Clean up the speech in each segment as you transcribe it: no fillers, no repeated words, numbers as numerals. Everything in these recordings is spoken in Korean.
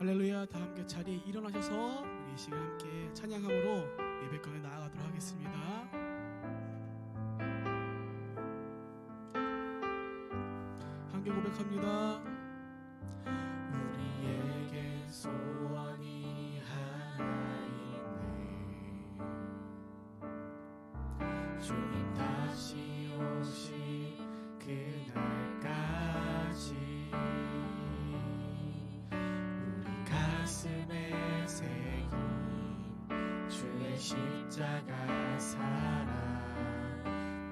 할렐루야. 다 함께 자리에 일어나셔서 우리 이 시간 함께 찬양함으로 예배 가운데 나아가도록 하겠습니다. 함께 고백합니다. 우리에게 소원이 하나 있네. 주님 다시 오실 그날까지 우리 가슴에 새긴 주의 십자가 사랑,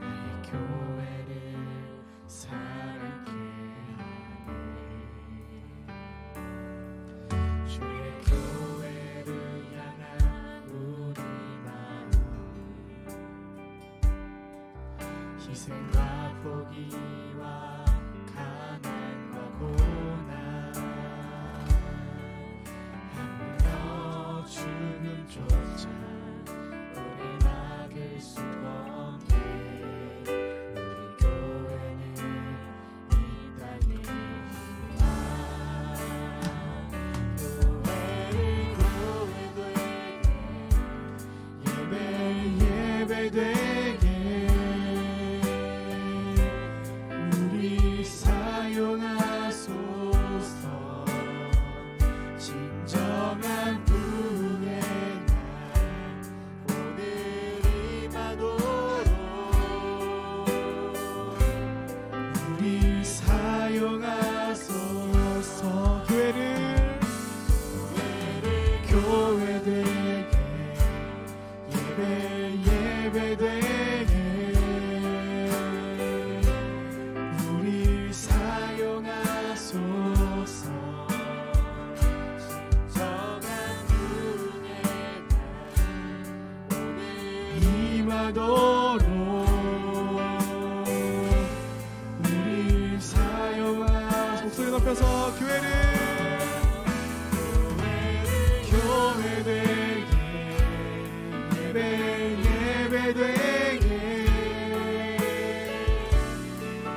내 교회를 사랑케 하네. 주의 교회를 향한 우리 마음, 희생과 포기와 가난과 고난, 하물며 죽음조차 우리 막을 수 없네. 우리 교회는 이 땅에 예배되게 우리 사용하소서. 진정한 분의 날 오늘 임하도록 우리 사용하소서. 교회되게 예배되게 우리 사용하소서. 진정한 분의 날 오늘 임하도록 우리 사용하소서. 목소리 높여서 교회되게 예배되게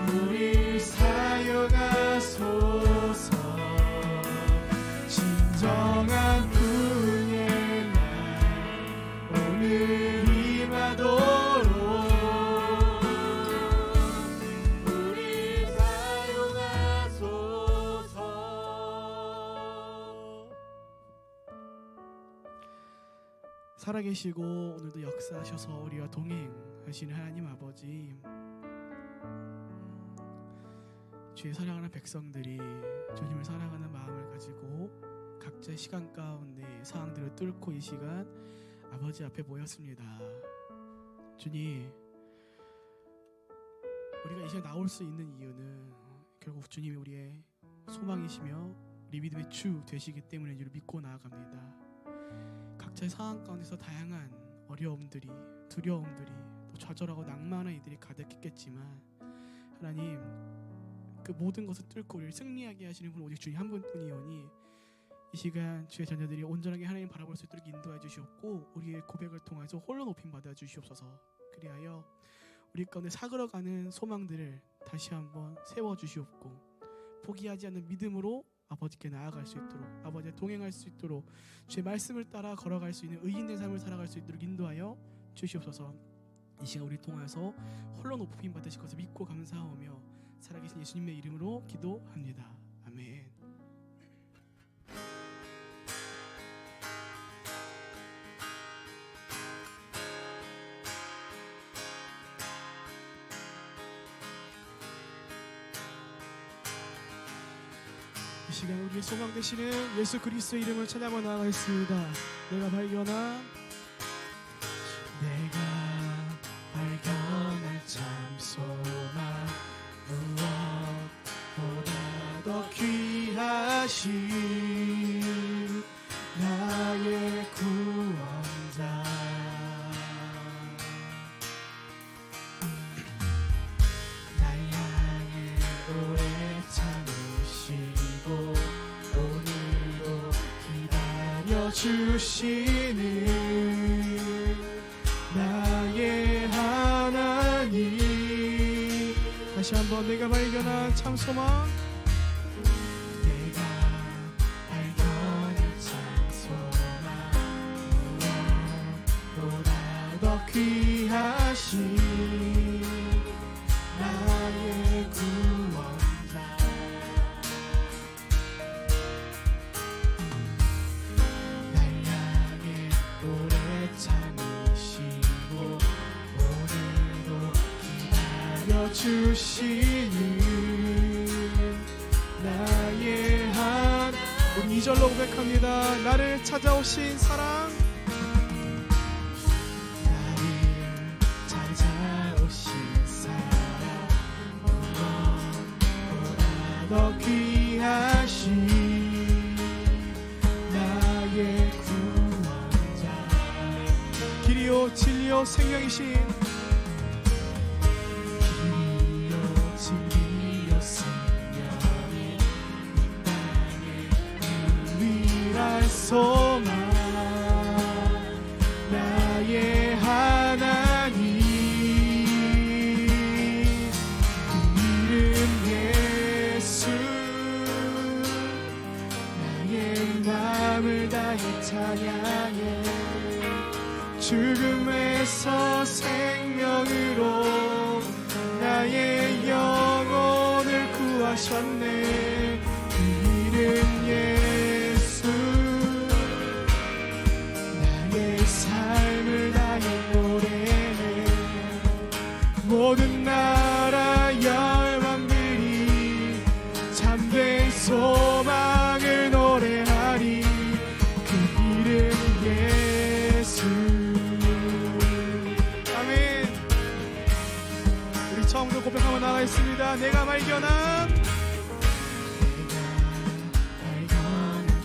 우리 사용하소서. 진정한 분의 날 오늘 임하도록 우리 사용하소서. 살아계시고 오늘도 역사하셔서 우리와 동행하시는 하나님 아버지, 주의 사랑하는 백성들이 주님을 사랑하는 마음을 가지고 각자의 시간 가운데 상황들을 뚫고 이 시간 아버지 앞에 모였습니다. 주님, 우리가 이 시간 나올 수 있는 이유는 결국 주님이 우리의 소망이시며 우리 믿음의 주 되시기 때문에 주를 믿고 나아갑니다. 각자의 상황 가운데서 다양한 어려움들이, 두려움들이, 또 좌절하고 낭만한 이들이 가득했겠지만 하나님, 그 모든 것을 뚫고 우리를 승리하게 하시는 분 오직 주님 한 분뿐이오니 이 시간 주의 자녀들이 온전하게 하나님 바라볼 수 있도록 인도해 주시옵고 우리의 고백을 통해서 홀로 높임 받아 주시옵소서. 그리하여 우리 가운데 사그러가는 소망들을 다시 한번 세워 주시옵고 포기하지 않는 믿음으로 아버지께 나아갈 수 있도록, 아버지와 동행할 수 있도록, 주의 말씀을 따라 걸어갈 수 있는 의인된 삶을 살아갈 수 있도록 인도하여 주시옵소서. 이 시간 우리 통해서 홀로 높임 받으실 것을 믿고 감사하며 살아계신 예수님의 이름으로 기도합니다. 아멘. 이 시간 우리의 소망 되시는 예수 그리스도의 이름을 찬양하며 나아가겠습니다. 내가 발견한 참 소망, 무엇보다 더 귀하신 나의 구원자. 날 향해 오래 참으시고 오늘도 기다려주시는 나의 하나님. 다시 한번 내가 발견한 참 소망, 내가 발견한 주시는 나의 한. 우리 2절로 고백합니다. 나를 찾아오신 사랑, 나를 찾아오신 사랑, 무엇보다 더 귀하신 나의 구원자, 길이요 진리요 생명이신 길이요 진리요 생명이 유일한 소망, 나의 하나님, 그 이름 예수. 나의 마음을 다해 찬양해, 죽음에서 생명으로 나의 영혼을 구하셨네. 그 이름 예수. 나의 삶을 다해 노래해, 모든 나라 열방들이 참된 소망을 노래하리. 그 이름 예수. 아멘. 우리 처음부터 고백하며 나가겠습니다. 내가 발견한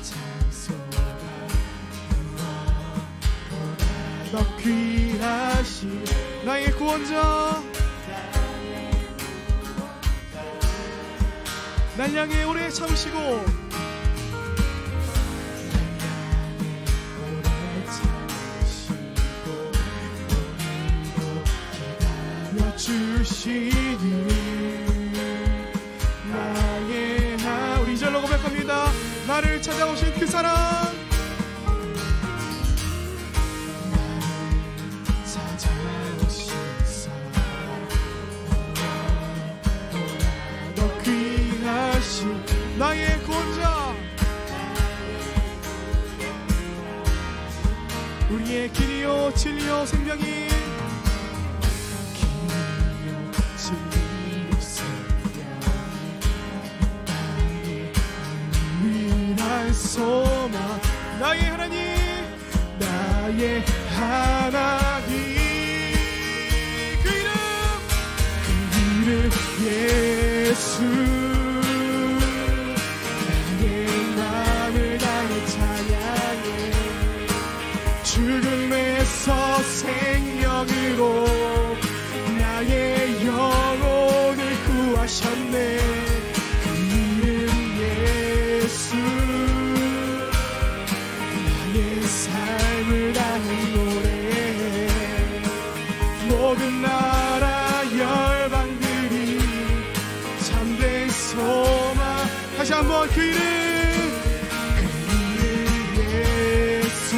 찬송가 무엇보다 더 귀하신 나의 구원자, 날 향해 오래 참으시고 오래 참으시고 오늘도 기다려 주시는 나의 한. 우리 2절로 고백합니다. 나를 찾아오신 그 사랑, 찾아오신 사랑, 무엇보다 더 귀하신 나의 구원자, 우리의 길이요 진리요 생명이 길이요 진리요 생명이 땅에 유일한 소망, 나의 하나님, 나의 하나님. 그 이름 그 이름 예수. 나의 마음을 다해 찬양해, 죽음에서 생명으로 나의 영혼을 구하셨네. 그 이름 예수. 나의 삶을 다해 노래해, 모든 나라 열방들이 참된 소망. 다시 한번 그 이름, 그 이름 예수.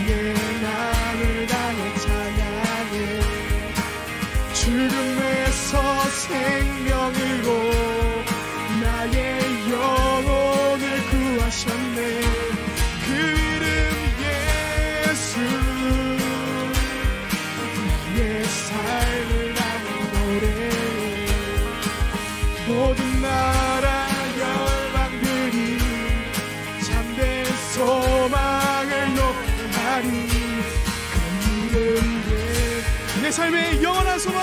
나의 마음을 다해 찬양해, 죽음에서 생명으로 나의 영혼을 구하셨네. 그 이름 예수. 나의 삶을 다해 노래해, 모든 나라 열방들이 참된 소망을 노래하리. 그 이름 예수. 내 삶의 영원한 소망,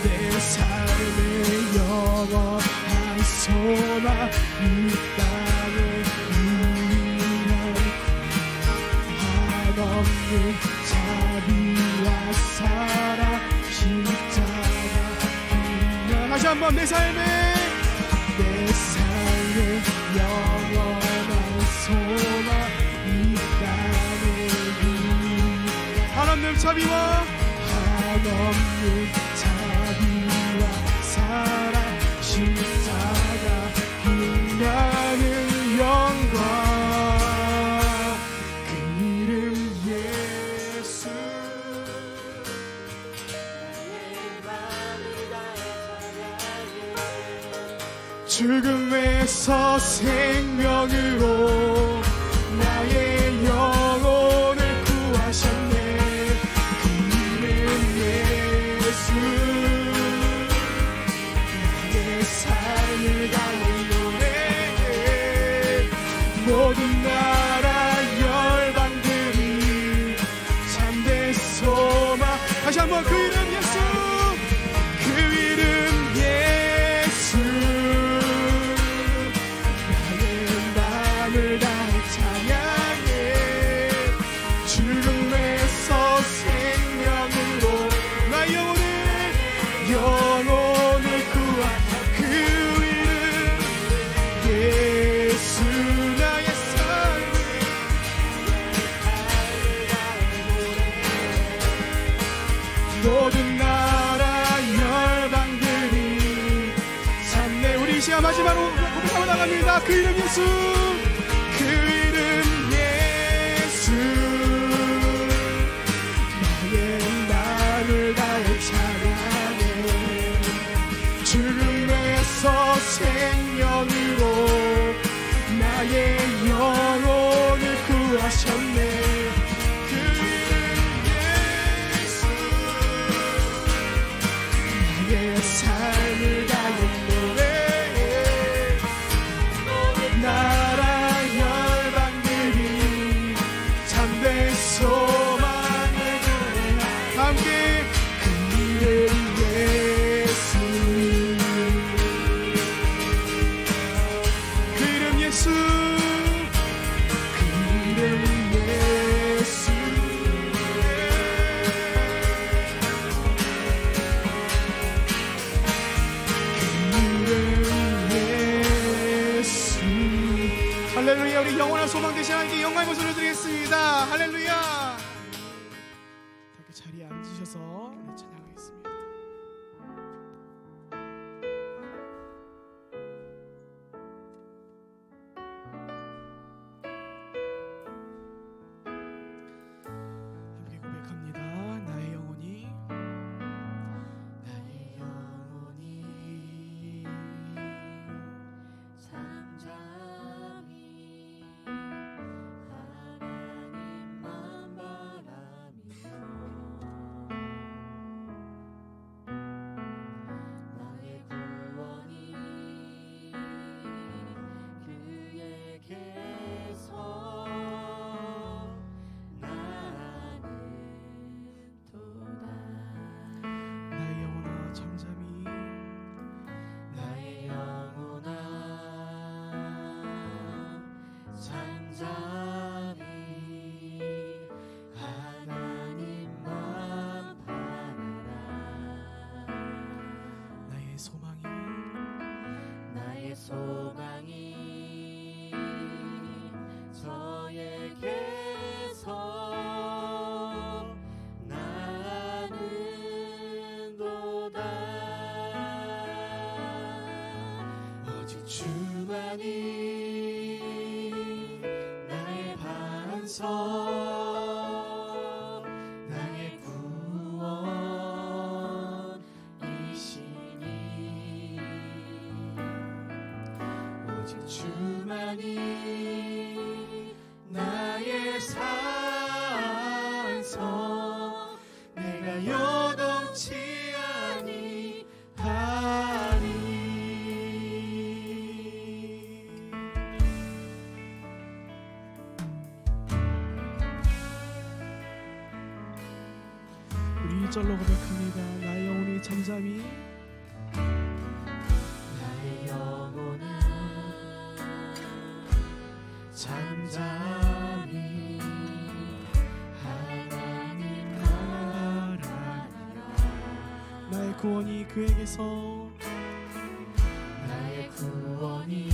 내 삶의 영원한 소망, 이 땅의 유일한 한없는 자비와 사랑, 십자가 빛나. 다시 한번 내 삶의 영원한 소망, 이 땅의 유일한 하나님 자비와 한없는 자비와 사랑, 십자가 빛나는 영광, 그 이름 예수. 죽음에서 생명으로 나의 영혼을 구하셨네. 그 이름 삶을 다해 노래해. 모든 나라 열방들이 참된 소망. 다시 한번 그 이름 예수, 그 이름 예수. 나의 마음을 다해 찬양해. 죽음에서 생명으로 나의 영혼을 구한 그 이름 예수. 나의 삶을 모든 나라 열방들이 참내. 우리 이 시간 마지막으로 고백하고 나갑니다. 그 이름 예수, 그 이름 예수. 나의 마음을 다해 찬양해. 죽음에서 생명으로 나의 영혼을 구하셨네. 그 이름 예수. 나의 삶을 다해 노래해. 나라 열방들이 참된 소망을 그래. 함께 그 이름 예수, 그 이름 예수, 그 이름 예수. 할렐루야. 우리 영원한 소망 되신 하나님께 영광의 모습을 드리겠습니다. 할렐루야. 함께 자리에 앉으셔서 찬양하겠습니다. 함께 고백합니다. 나의 영혼이 잠잠히 하나님만 바라며 나의 구원이 그에게서 나는 도다. 나의 영혼아 잠잠히, 나의 영혼아 잠잠히 하나님만 바라라. 나의 소망이 나의 소망이 저에게서 나는 도다. 오직 주만이 나의 반석, 나의 구원이시니. 오직 주만이 나의 산성, 내가 요동치 아니하리. 우리 1절로 고백합니다. 나의 영혼이 잠잠히, 나의 영혼아 잠잠히 하나님만 바라며 나의 구원이 그에게서 나의 구원이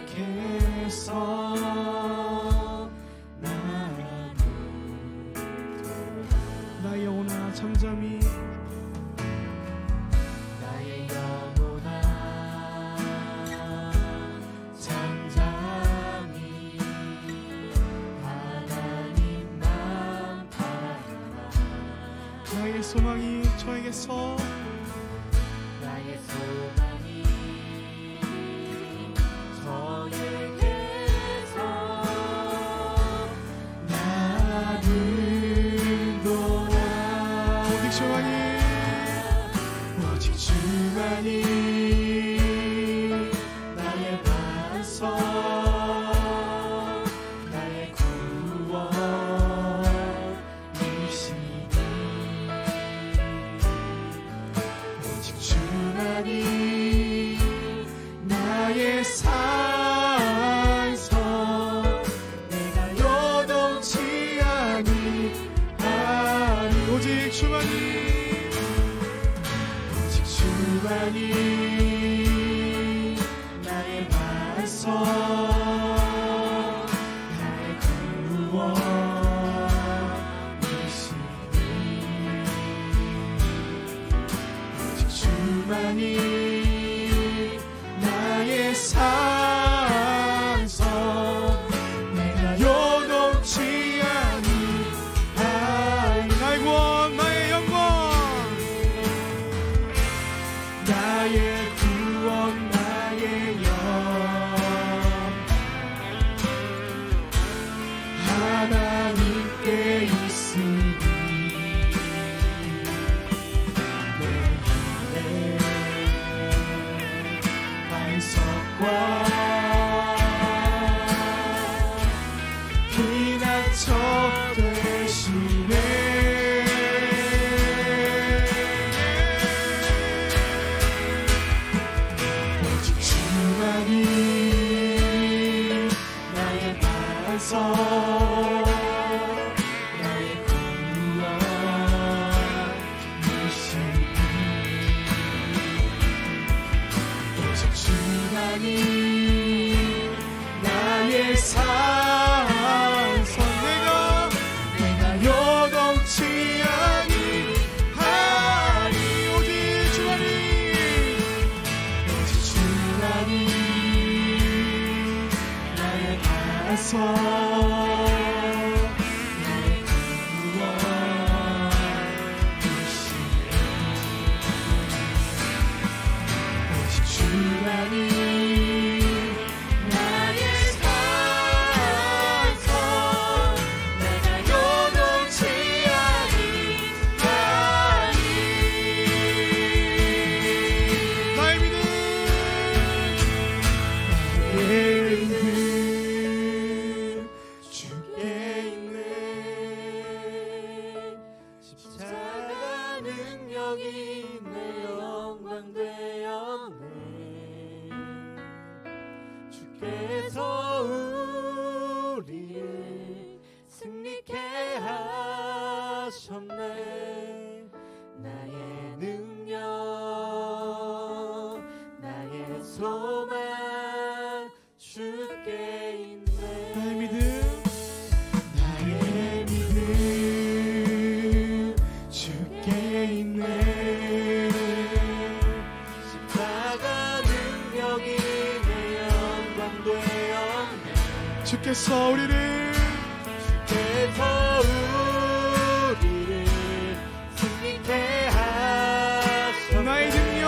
그에게서 나는 나의 영혼아 잠잠히, 나의 영혼아 잠잠히 하나님만 바라라. 나의 소망이 저에게서 나의 소망이 저에게서 나는 도다. 오직 주만이, 오직 주 주만이 나의 반석 나의 구원이시니 오직 주만이 나의 산성 내가 요동치 아니하니 오직 주만이 주만이 나의 반석 나의 구원이시니 오직 주만이 나의 산성 내가 요동치 아니하니 나의 구원 나의 영광 나의 구원 나의 영광 하나님께 있으니 내 힘의 반석과 피난처 되시네 오직 주만이 나의 반석 나의 구원이시니 오직 주만이 나의 산성 내가 요동치 아니하니 오직 주만이 오직 주만이 나의 반석 나의 구원이시니 오직 주만이 나의 산성 내가 요동치 아니하니 나의 믿음 나의 믿음 주께 있네 십자가 능력이 내 영광 되었네 주께서 우리를 승리케 하셨네 나의 능력 나의 소망 주께 있네 나의 믿음 나의 믿음 주께 있네 십자가 능력이 내 영광 되었네 주께서 우리를 주께서 우리를 승리케 하셨네 나의 능력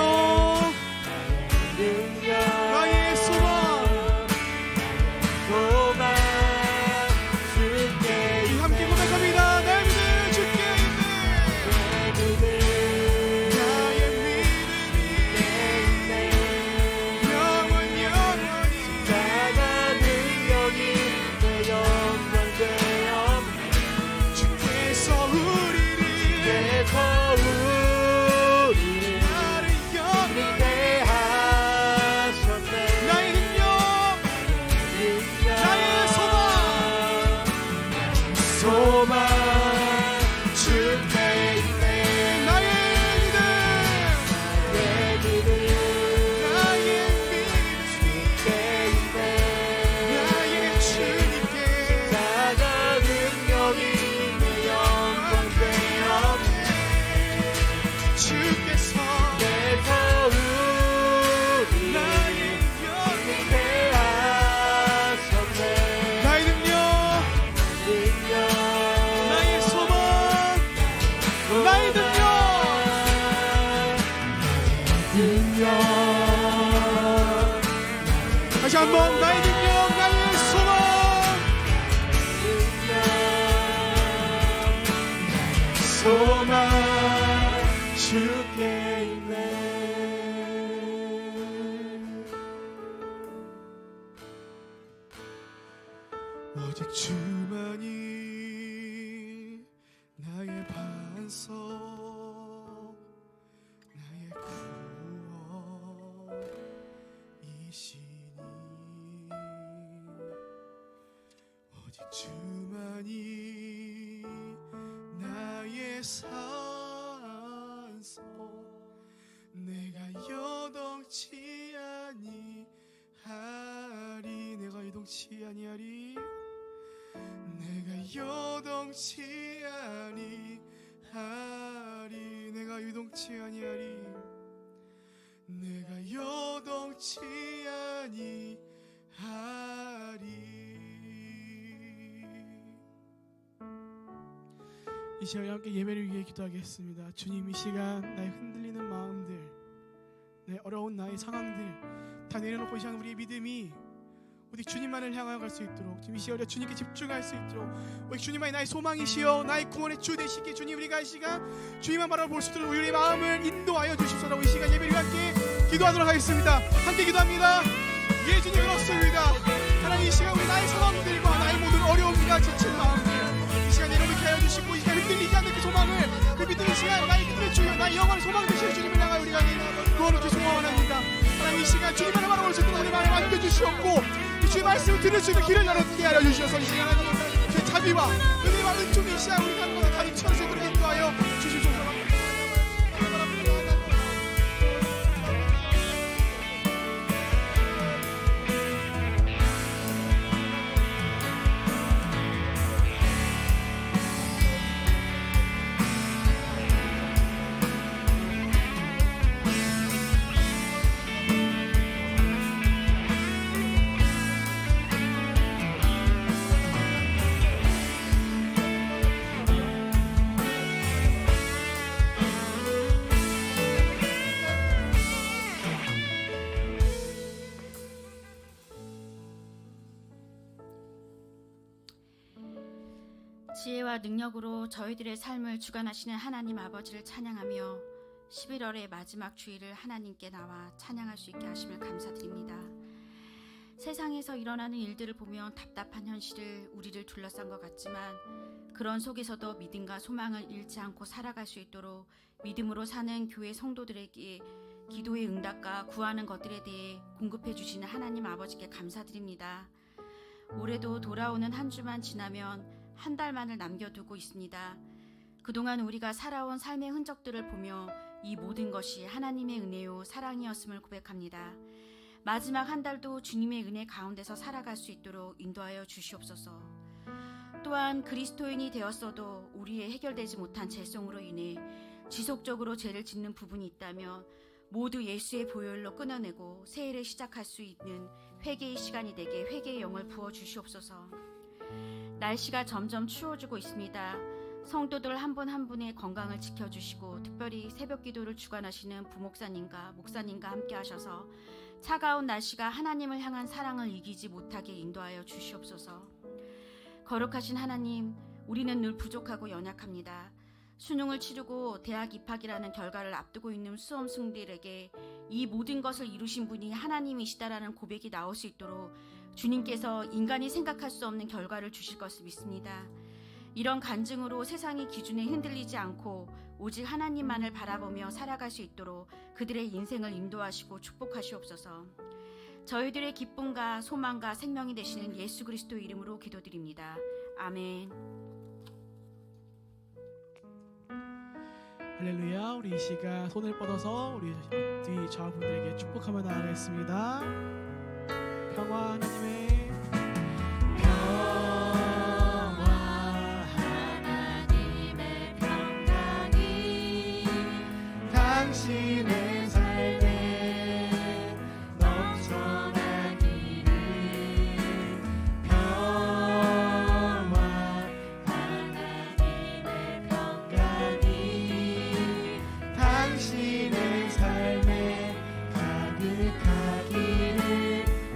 능력 나의 소망 소망 주께 우리 함께 고백합니다 나의 믿음 주께 있네 나의 믿음이 영원 영원히 십자가 능력이 내 영광 되었네 주께서 우리를 주께서 우리를 나를 영원히 승리케 하셨네 나의 능력 나의 소망 소망 주께 있네 나의 믿음 내 믿음 나의 주께 있네 나의 주님께 십자가 능력이 내 영광 되었네 주께서 주께서 우리를 나의 영원 승리케 하셨네 나의 능력 능력 나의 소망 나의 능력 능력 다시 한번 나의 능력 나의 소망 소망 주께 있네 오직 주만이 나의 반석, 나의 구원이시니 오직 주만이 나의 산소, 내가 여동치 아니하리, 내가 여동치 아니하리, 내가 여동치 아니하리, 내가 여동치 아니하리, 내가 여동치 아니하리. 이 시간 함께 예배를 위해 기도하겠습니다. 주님, 이 시간 나의 흔들리는 마음들, 내 어려운 나의 상황들 다 내려놓고 이 시간 우리의 믿음이 오직 주님만을 향하여 갈 수 있도록, 지금 이 시간 우리가 주님께 집중할 수 있도록, 오직 주님만이 나의 소망이시여 나의 구원의 주 되시기에 주님, 우리가 이 시간 주님만 바라볼 수 있도록 우리의 마음을 인도하여 주시소서. 이 시간 예배를 함께 기도하도록 하겠습니다. 함께 기도합니다. 예, 주님 그렇습니다. 하나님, 이 시간 우리 나의 상황들과 나의 모든 어려움과 지친 마음들 이 시간 내려놓게 하여 주시고, 이 시간 흔들리지 않는 그 소망을, 그 믿음의 시간, 나의 믿음의 주여, 나의 영원한 소망 되시는 주님을 향하여 우리가 구원을 소망합니다. 하나님, 이 시간 주님만을 바라볼 수 있도록 우리 마음을 맡겨주시옵고, 주의 말씀을 들을 수 있는 길을 열어주게 하여 주시옵소서. 이 시간 하나님, 제 자비와 은혜와 은총이 이 시간 우리 가운데 가득 채울 수 있도록 인도하여 주시옵소서. 지혜와 능력으로 저희들의 삶을 주관하시는 하나님 아버지를 찬양하며 11월의 마지막 주일을 하나님께 나와 찬양할 수 있게 하심을 감사드립니다. 세상에서 일어나는 일들을 보면 답답한 현실을 우리를 둘러싼 것 같지만, 그런 속에서도 믿음과 소망을 잃지 않고 살아갈 수 있도록 믿음으로 사는 교회 성도들에게 기도의 응답과 구하는 것들에 대해 공급해 주시는 하나님 아버지께 감사드립니다. 올해도 돌아오는 한 주만 지나면 한 달만을 남겨두고 있습니다. 그동안 우리가 살아온 삶의 흔적들을 보며 이 모든 것이 하나님의 은혜요 사랑이었음을 고백합니다. 마지막 한 달도 주님의 은혜 가운데서 살아갈 수 있도록 인도하여 주시옵소서. 또한 그리스도인이 되었어도 우리의 해결되지 못한 죄성으로 인해 지속적으로 죄를 짓는 부분이 있다면 모두 예수의 보혈로 끊어내고 새해를 시작할 수 있는 회개의 시간이 되게 회개의 영을 부어주시옵소서. 날씨가 점점 추워지고 있습니다. 성도들 한 분 한 분의 건강을 지켜주시고, 특별히 새벽 기도를 주관하시는 부목사님과 목사님과 함께 하셔서 차가운 날씨가 하나님을 향한 사랑을 이기지 못하게 인도하여 주시옵소서. 거룩하신 하나님, 우리는 늘 부족하고 연약합니다. 수능을 치르고 대학 입학이라는 결과를 앞두고 있는 수험생들에게 이 모든 것을 이루신 분이 하나님이시다라는 고백이 나올 수 있도록 주님께서 인간이 생각할 수 없는 결과를 주실 것을 믿습니다. 이런 간증으로 세상의 기준에 흔들리지 않고 오직 하나님만을 바라보며 살아갈 수 있도록 그들의 인생을 인도하시고 축복하시옵소서. 저희들의 기쁨과 소망과 생명이 되시는 예수 그리스도 이름으로 기도드립니다. 아멘. 할렐루야. 우리 이 시간 손을 뻗어서 우리 뒤 좌우분들에게 축복하며 나아가겠습니다. 평화 하나님의 평강이 당신의 삶에 넘쳐나기를. 평화 하나님의 평강이 당신의 삶에 가득하기를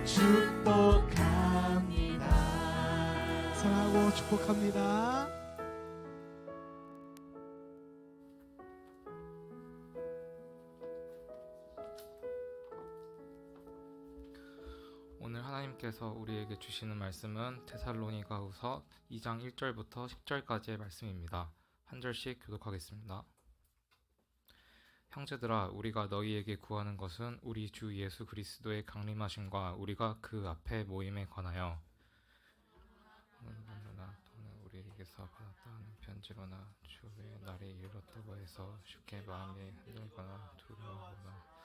축복합니다. 사랑하고 축복합니다. 오늘 하나님께서 우리에게 주시는 말씀은 데살로니가후서 2장 1절부터 10절까지의 말씀입니다. 한 절씩 교독하겠습니다. 형제들아, 우리가 너희에게 구하는 것은 우리 주 예수 그리스도의 강림하심과 우리가 그 앞에 모임에 관하여 또는 우리에게서 받았다는 편지로나 주의 날이 이르렀다고 해서 쉽게 마음이 흔들거나 두려워하거나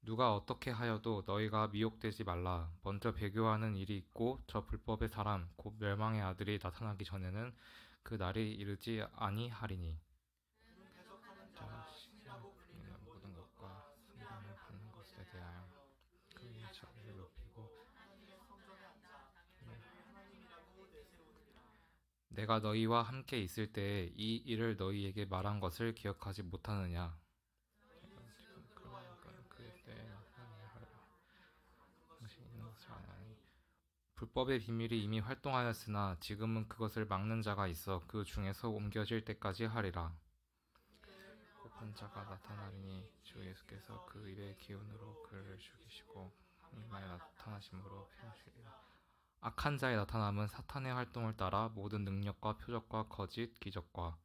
누가 어떻게 하여도 너희가 미혹되지 말라. 먼저 배교하는 일이 있고 저 불법의 사람 곧 멸망의 아들이 나타나기 전에는 그 날이 이르지 아니하리니 모든 것과 성공을 받는 것에 대하여 그의 자비를 높이고 내가 너희와 함께 있을 때에 이 일을 너희에게 말한 것을 기억하지 못하느냐. 불법의 비밀이 이미 활동하였으나 지금은 그것을 막는 자가 있어 그 중에서 옮겨질 때까지 하리라. 뽑은 자가 나타나리니 주 예수께서 그 입의 기운으로 그를 죽이시고 하나님의 나타나심으로 피우시리라. 악한 자의 나타남은 사탄의 활동을 따라 모든 능력과 표적과 거짓 기적과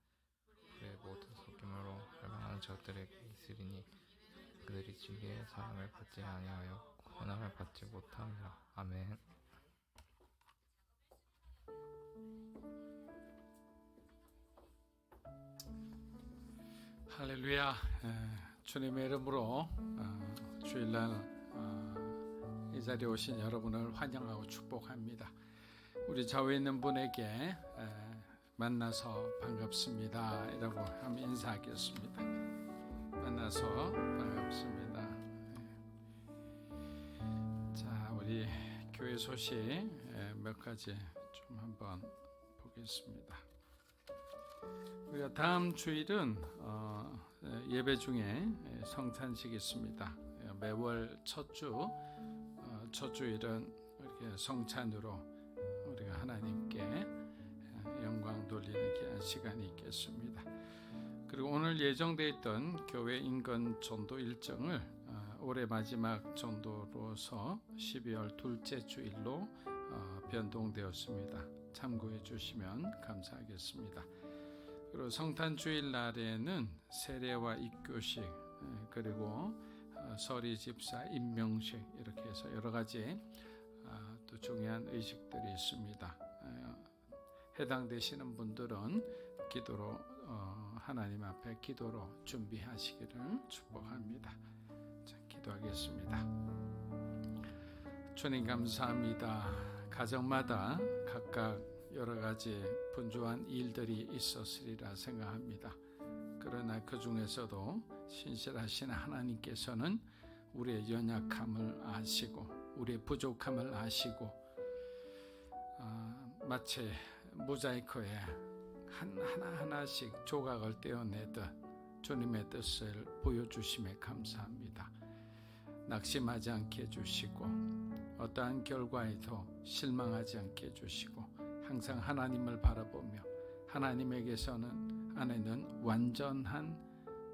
그의 모든 속임으로 멸망하는 자들에게 있으리니 그들이 진리의 사랑을 받지 아니하여 권함을 받지 못함이라. 아멘. 할렐루야. 주님의 이름으로 주일날 이 자리에 오신 여러분을 환영하고 축복합니다. 우리 좌우에 있는 분에게 만나서 반갑습니다 이라고 한번 인사하겠습니다. 만나서 반갑습니다. 자, 우리 교회 소식 몇 가지 좀 한번 보겠습니다. 우리가 다음 주일은 예배 중에 성찬식이 있습니다. 매월 첫 주일은 이렇게 성찬으로 우리가 하나님께 영광 돌리는 귀한 시간이 있겠습니다. 그리고 오늘 예정되어 있던 교회 인근 전도 일정을 올해 마지막 전도로서 12월 둘째 주일로 변동되었습니다. 참고해 주시면 감사하겠습니다. 그리고 성탄 주일 날에는 세례와 입교식 그리고 서리 집사 임명식 이렇게 해서 여러 가지 또 중요한 의식들이 있습니다. 해당되시는 분들은 기도로 하나님 앞에 기도로 준비하시기를 축복합니다. 자, 기도하겠습니다. 주님 감사합니다. 가정마다 각각 여러 가지 분주한 일들이 있었으리라 생각합니다. 그러나 그 중에서도 신실하신 하나님께서는 우리의 연약함을 아시고 우리의 부족함을 아시고 마치 모자이크에 하나하나씩 조각을 떼어내듯 주님의 뜻을 보여주심에 감사합니다. 낙심하지 않게 해주시고 어떠한 결과에도 실망하지 않게 해주시고 항상 하나님을 바라보며 하나님에게서는 안에는 완전한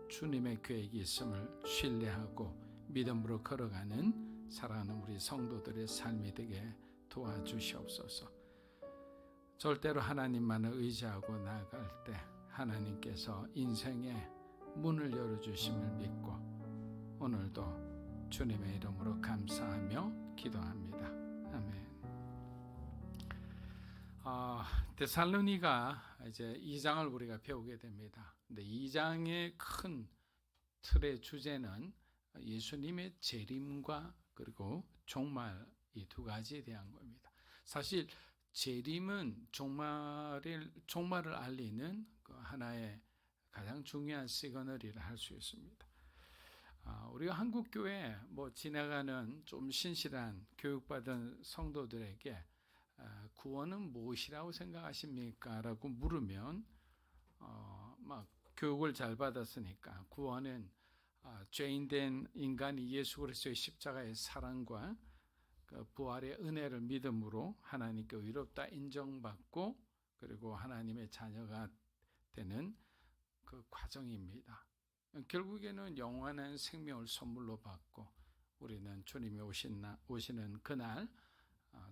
주님의 계획이 있음을 신뢰하고 믿음으로 걸어가는 사랑하는 우리 성도들의 삶이 되게 도와주시옵소서. 절대로 하나님만을 의지하고 나아갈 때 하나님께서 인생의 문을 열어주심을 믿고 오늘도 주님의 이름으로 감사하며 기도합니다. 아멘. 데살로니가 이제 2장을 우리가 배우게 됩니다. 근데 2장의 큰 틀의 주제는 예수님의 재림과 그리고 종말 이 두 가지에 대한 겁니다. 사실 재림은 종말을 알리는 그 하나의 가장 중요한 시그널이라 할 수 있습니다. 우리가 한국 교회 지나가는 좀 신실한 교육받은 성도들에게 구원은 무엇이라고 생각하십니까? 라고 물으면 교육을 잘 받았으니까 구원은 죄인된 인간이 예수 그리스도의 십자가의 사랑과 그 부활의 은혜를 믿음으로 하나님께 의롭다 인정받고 그리고 하나님의 자녀가 되는 그 과정입니다. 결국에는 영원한 생명을 선물로 받고 우리는 주님이 오시는 그날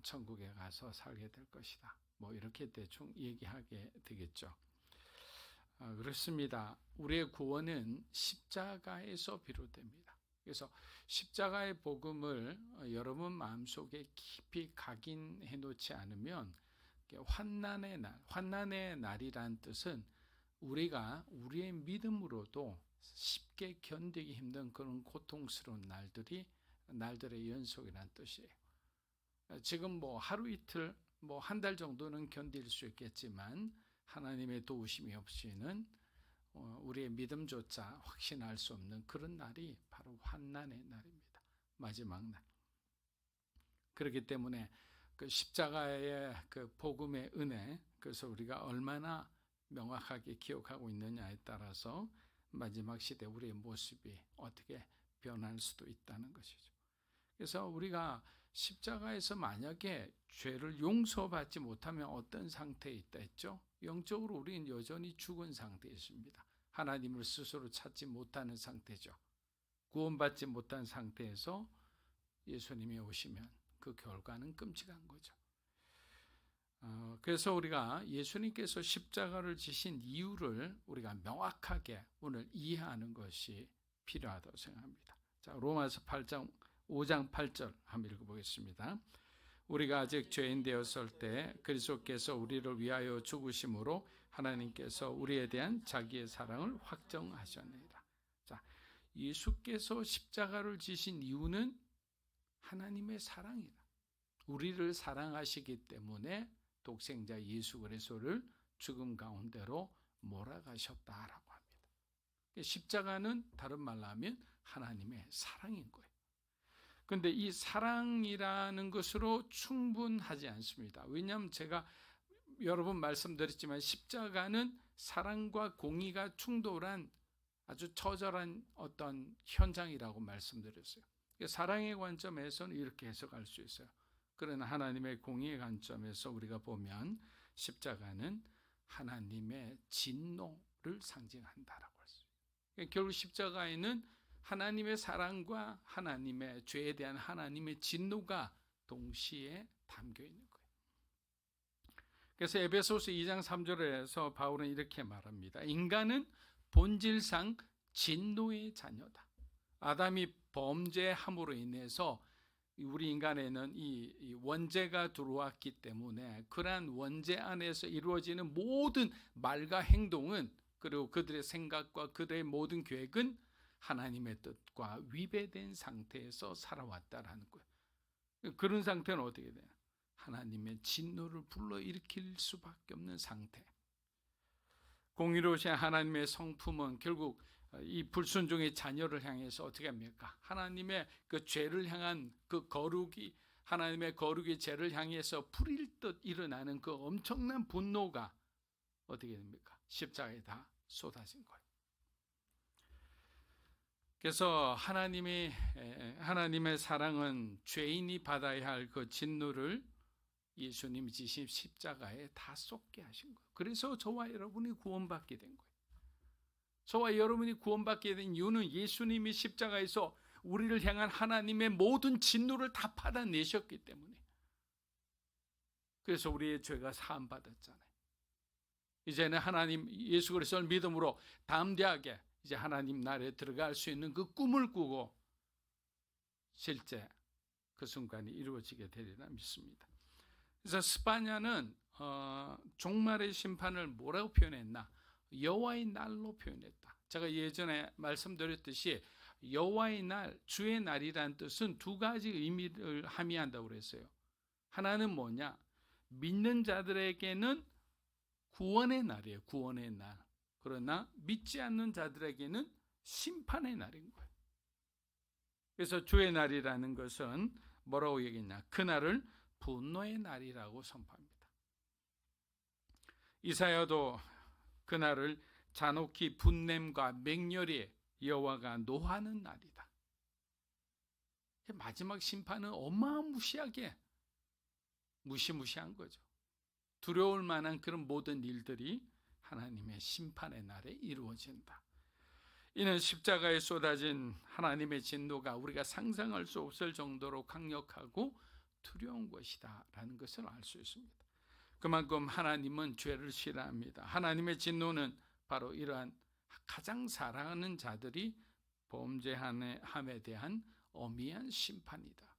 천국에 가서 살게 될 것이다. 뭐 이렇게 대충 얘기하게 되겠죠. 그렇습니다. 우리의 구원은 십자가에서 비롯됩니다. 그래서 십자가의 복음을 여러분 마음속에 깊이 각인해 놓지 않으면 환난의 날이란 뜻은 우리가 우리의 믿음으로도 쉽게 견디기 힘든 그런 고통스러운 날들의 연속이란 뜻이에요. 지금 뭐 하루 이틀, 뭐 한 달 정도는 견딜 수 있겠지만 하나님의 도우심이 없이는 우리의 믿음조차 확신할 수 없는 그런 날이 바로 환난의 날입니다. 마지막 날. 그렇기 때문에 그 십자가의 그 복음의 은혜, 그래서 우리가 얼마나 명확하게 기억하고 있느냐에 따라서 마지막 시대 우리의 모습이 어떻게 변할 수도 있다는 것이죠. 그래서 우리가 십자가에서 만약에 죄를 용서받지 못하면 어떤 상태에 있다 했죠? 영적으로 우리는 여전히 죽은 상태에 있습니다. 하나님을 스스로 찾지 못하는 상태죠. 구원받지 못한 상태에서 예수님이 오시면 그 결과는 끔찍한 거죠. 그래서 우리가 예수님께서 십자가를 지신 이유를 우리가 명확하게 오늘 이해하는 것이 필요하다고 생각합니다. 자, 로마서 5장 8절 한번 읽어보겠습니다. 우리가 아직 죄인 되었을 때 그리스도께서 우리를 위하여 죽으심으로 하나님께서 우리에 대한 자기의 사랑을 확정하셨느니라. 자, 예수께서 십자가를 지신 이유는 하나님의 사랑이다. 우리를 사랑하시기 때문에 독생자 예수 그리스도를 죽음 가운데로 몰아가셨다라고 합니다. 십자가는 다른 말로 하면 하나님의 사랑인 거예요. 그런데 이 사랑이라는 것으로 충분하지 않습니다. 왜냐하면 제가 여러 번 말씀드렸지만 십자가는 사랑과 공의가 충돌한 아주 처절한 어떤 현장이라고 말씀드렸어요. 사랑의 관점에서는 이렇게 해석할 수 있어요. 그러나 하나님의 공의의 관점에서 우리가 보면 십자가는 하나님의 진노를 상징한다라고 했어요. 결국 십자가에는 하나님의 사랑과 하나님의 죄에 대한 하나님의 진노가 동시에 담겨 있는 거예요. 그래서 에베소서 2장 3절에서 바울은 이렇게 말합니다. 인간은 본질상 진노의 자녀다. 아담이 범죄함으로 인해서 우리 인간에는 이 원죄가 들어왔기 때문에 그러한 원죄 안에서 이루어지는 모든 말과 행동은, 그리고 그들의 생각과 그들의 모든 계획은 하나님의 뜻과 위배된 상태에서 살아왔다라는 거예요. 그런 상태는 어떻게 돼요? 하나님의 진노를 불러일으킬 수밖에 없는 상태. 공의로우신 하나님의 성품은 결국 이 불순종의 자녀를 향해서 어떻게 합니까? 하나님의 그 죄를 향한 그 거룩이, 하나님의 거룩의 죄를 향해서 불일 듯 일어나는 그 엄청난 분노가 어떻게 됩니까? 십자가에 다 쏟아진 거예요. 그래서 하나님의 사랑은 죄인이 받아야 할 그 진노를 예수님이 지신 십자가에 다 쏟게 하신 거예요. 그래서 저와 여러분이 구원받게 된 거예요. 저와 여러분이 구원받게 된 이유는 예수님이 십자가에서 우리를 향한 하나님의 모든 진노를 다 받아내셨기 때문에. 그래서 우리의 죄가 사함받았잖아요. 이제는 하나님 예수 그리스도를 믿음으로 담대하게 이제 하나님 나라에 들어갈 수 있는 그 꿈을 꾸고 실제 그 순간이 이루어지게 되리라 믿습니다. 그래서 스파냐는 종말의 심판을 뭐라고 표현했나? 여호와의 날로 표현했다. 제가 예전에 말씀드렸듯이 여호와의 날, 주의 날이라는 뜻은 두 가지 의미를 함의한다고 그랬어요. 하나는 뭐냐? 믿는 자들에게는 구원의 날이에요. 구원의 날. 그러나 믿지 않는 자들에게는 심판의 날인 거예요. 그래서 주의 날이라는 것은 뭐라고 얘기했냐? 그날을 분노의 날이라고 선포합니다. 이사야도 그날을 잔혹히 분냄과 맹렬히 여호와가 노하는 날이다. 마지막 심판은 어마무시하게 무시무시한 거죠. 두려울 만한 그런 모든 일들이 하나님의 심판의 날에 이루어진다. 이는 십자가에 쏟아진 하나님의 진노가 우리가 상상할 수 없을 정도로 강력하고 두려운 것이다 라는 것을 알 수 있습니다. 그만큼 하나님은 죄를 싫어합니다. 하나님의 진노는 바로 이러한 가장 사랑하는 자들이 범죄함에 대한 엄미한 심판이다.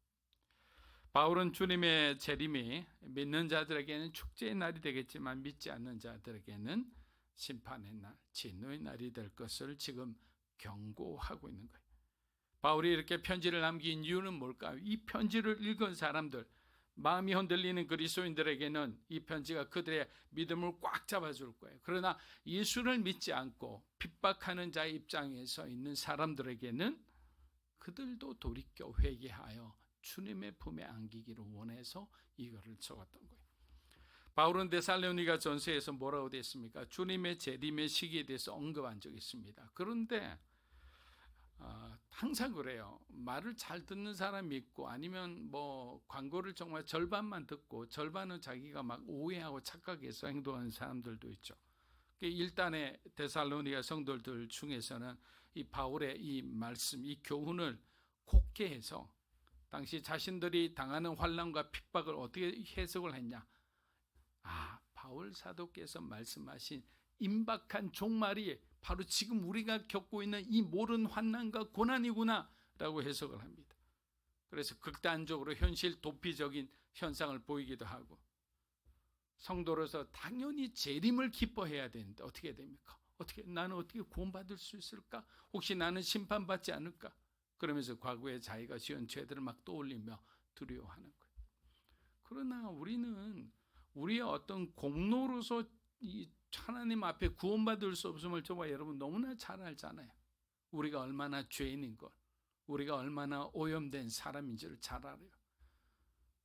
바울은 주님의 재림이 믿는 자들에게는 축제의 날이 되겠지만 믿지 않는 자들에게는 심판의 날, 진노의 날이 될 것을 지금 경고하고 있는 거예요. 바울이 이렇게 편지를 남긴 이유는 뭘까요? 이 편지를 읽은 사람들, 마음이 흔들리는 그리스도인들에게는 이 편지가 그들의 믿음을 꽉 잡아줄 거예요. 그러나 예수를 믿지 않고 핍박하는 자의 입장에 서 있는 사람들에게는 그들도 돌이켜 회개하여 주님의 품에 안기기를 원해서 이거를 적었던 거예요. 바울은 데살로니가 전서에서 뭐라고 됐습니까? 주님의 재림의 시기에 대해서 언급한 적이 있습니다. 그런데 항상 그래요. 말을 잘 듣는 사람이 있고 아니면 뭐 광고를 정말 절반만 듣고 절반은 자기가 막 오해하고 착각해서 행동하는 사람들도 있죠. 일단의 데살로니가 성도들 중에서는 이 바울의 이 말씀, 이 교훈을 곱게 해서 당시 자신들이 당하는 환난과 핍박을 어떻게 해석을 했냐? 바울 사도께서 말씀하신 임박한 종말이 바로 지금 우리가 겪고 있는 이 모든 환난과 고난이구나 라고 해석을 합니다. 그래서 극단적으로 현실 도피적인 현상을 보이기도 하고, 성도로서 당연히 재림을 기뻐해야 되는데 어떻게 됩니까? 나는 어떻게 구원받을 수 있을까? 혹시 나는 심판받지 않을까? 그러면서 과거에 자기가 지은 죄들을 막 떠올리며 두려워하는 거예요. 그러나 우리는 우리의 어떤 공로로서 이 하나님 앞에 구원받을 수 없음을 저와 여러분 너무나 잘 알잖아요. 우리가 얼마나 죄인인 것, 우리가 얼마나 오염된 사람인지를 잘 알아요.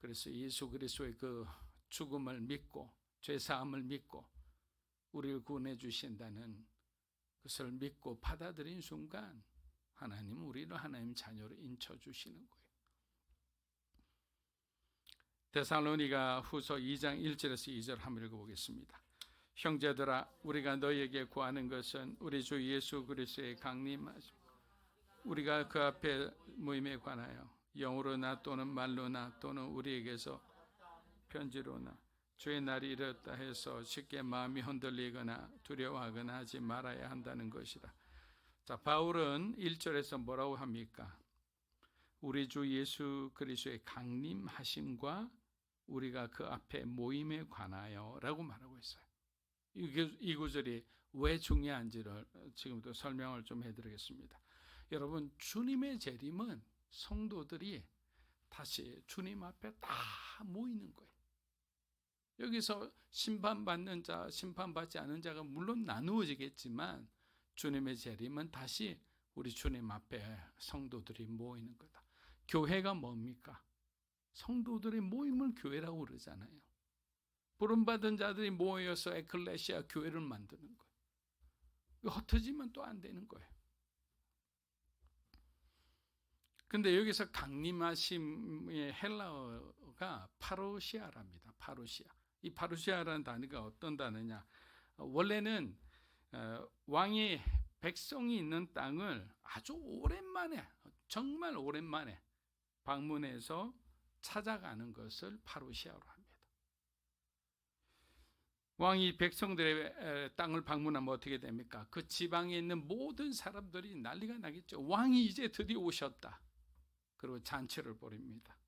그래서 예수 그리스도의 그 죽음을 믿고 죄사함을 믿고 우리를 구원해 주신다는 것을 믿고 받아들인 순간 하나님은 우리를 하나님 자녀로 인쳐주시는 거예요. 데살로니가 후서 2장 1절에서 2절 한번 읽어보겠습니다. 형제들아, 우리가 너희에게 구하는 것은 우리 주 예수 그리스도의 강림하심, 우리가 그 앞에 모임에 관하여 영으로나 또는 말로나 또는 우리에게서 편지로나 주의 날이 이르렀다 해서 쉽게 마음이 흔들리거나 두려워하거나 하지 말아야 한다는 것이다. 자, 바울은 1절에서 뭐라고 합니까? 우리 주 예수 그리스도의 강림하심과 우리가 그 앞에 모임에 관하여 라고 말하고 있어요. 이 구절이 왜 중요한지를 지금부터 설명을 좀 해드리겠습니다. 여러분, 주님의 재림은 성도들이 다시 주님 앞에 다 모이는 거예요. 여기서 심판받는 자, 심판받지 않은 자가 물론 나누어지겠지만 주님의 재림은 다시 우리 주님 앞에 성도들이 모이는 거다. 교회가 뭡니까? 성도들의 모임을 교회라고 그러잖아요. 부름받은 자들이 모여서 에클레시아 교회를 만드는 거예요. 흩어지면 또 안 되는 거예요. 근데 여기서 강림하심의 헬라어가 파루시아랍니다. 파루시아. 이 파루시아라는 단어가 어떤 단어냐? 원래는 왕이 백성이 있는 땅을 아주 오랜만에, 정말 오랜만에 방문해서 찾아가는 것을 파루시아로 합니다. 왕이 백성들의 땅을 방문하면 어떻게 됩니까? 그 지방에 있는 모든 사람들이 난리가 나겠죠. 왕이 이제 드디어 오셨다. 그리고 잔치를 벌입니다.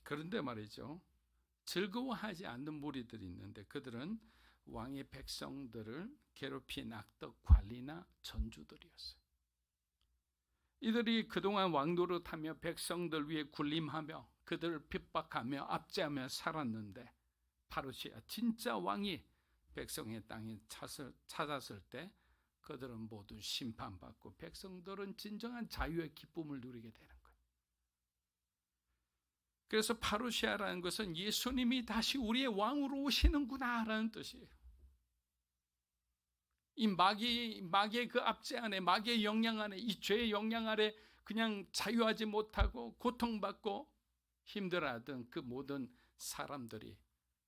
그런데 말이죠, 즐거워하지 않는 무리들이 있는데 그들은 왕의 백성들을 괴롭힌 악덕 관리나 전주들이었어요. 이들이 그동안 왕노릇하며 백성들 위에 군림하며 그들을 핍박하며 압제하며 살았는데, 파루시아 진짜 왕이 백성의 땅에 찾았을 때 그들은 모두 심판받고 백성들은 진정한 자유의 기쁨을 누리게 되는 거예요. 그래서 파루시아라는 것은 예수님이 다시 우리의 왕으로 오시는구나 라는 뜻이에요. 이 마귀의 그 압제 안에, 마귀의 영향 안에, 이 죄의 영향 아래 그냥 자유하지 못하고 고통받고 힘들어하던 그 모든 사람들이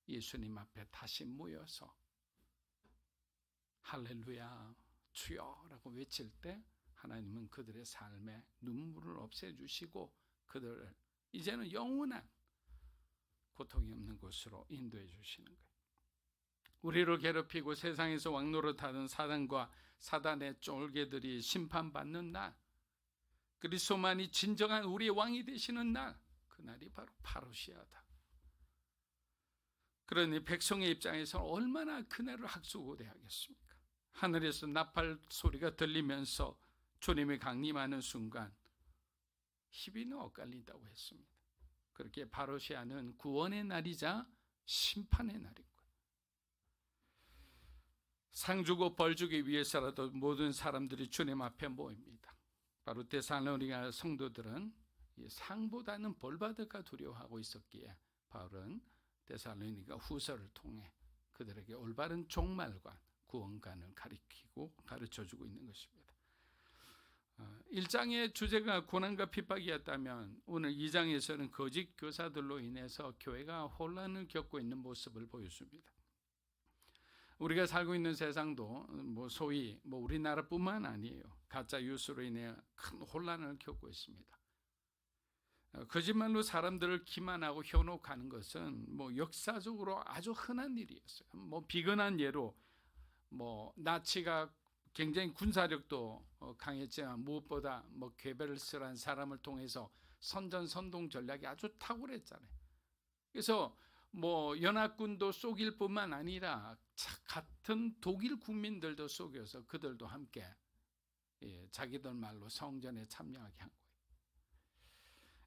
예수님 앞에 다시 모여서 할렐루야, 주여라고 외칠 때 하나님은 그들의 삶에 눈물을 없애주시고 그들을 이제는 영원한 고통이 없는 곳으로 인도해 주시는 거예요. 우리를 괴롭히고 세상에서 왕노릇하던 사단과 사단의 쫄개들이 심판받는 날, 그리스도만이 진정한 우리의 왕이 되시는 날, 그날이 바로 파루시아다. 그러니 백성의 입장에서 얼마나 그날을 학수고대하겠습니까? 하늘에서 나팔 소리가 들리면서 주님이 강림하는 순간 희비는 엇갈린다고 했습니다. 그렇게 파루시아는 구원의 날이자 심판의 날인 거예요. 상 주고 벌 주기 위해서라도 모든 사람들이 주님 앞에 모입니다. 바로 데살로니가 성도들은 상보다는 벌받을까 두려워하고 있었기에 바울은 데살로니가 후서를 통해 그들에게 올바른 종말관, 구원관을 가르쳐주고 있는 것입니다. 1장의 주제가 고난과 핍박이었다면 오늘 2장에서는 거짓 교사들로 인해서 교회가 혼란을 겪고 있는 모습을 보여줍니다. 우리가 살고 있는 세상도 소위 우리나라뿐만 아니에요. 가짜 뉴스로 인해 큰 혼란을 겪고 있습니다. 거짓말로 사람들을 기만하고 현혹하는 것은 역사적으로 아주 흔한 일이었어요. 비근한 예로 나치가 굉장히 군사력도 강했지만 무엇보다 괴벨스라는 사람을 통해서 선전선동 전략이 아주 탁월했잖아요. 그래서 연합군도 속일 뿐만 아니라 같은 독일 국민들도 속여서 그들도 함께 자기들 말로 성전에 참여하게 한 거예요.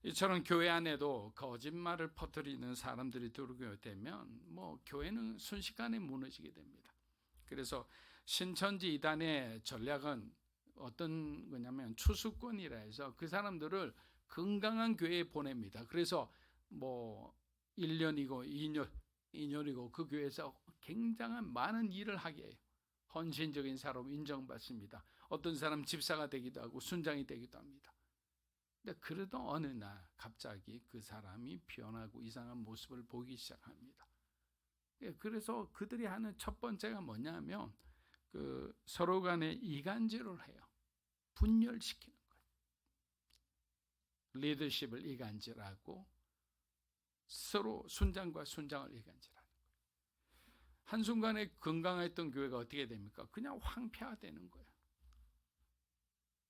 이처럼 교회 안에도 거짓말을 퍼뜨리는 사람들이 들어오게 되면 교회는 순식간에 무너지게 됩니다. 그래서 신천지 이단의 전략은 어떤 거냐면 추수꾼이라 해서 그 사람들을 건강한 교회에 보냅니다. 그래서 1년이고 2년이고 그 교회에서 굉장한 많은 일을 하게 해요. 헌신적인 사람 인정받습니다. 어떤 사람 집사가 되기도 하고 순장이 되기도 합니다. 근데 그래도 어느 날 갑자기 그 사람이 변하고 이상한 모습을 보기 시작합니다. 그래서 그들이 하는 첫 번째가 뭐냐면 서로 간에 이간질을 해요. 분열시키는 거예요. 리더십을 이간질하고 서로 순장과 순장을 이간질하는 거예요. 한순간에 건강했던 교회가 어떻게 됩니까? 그냥 황폐화되는 거예요.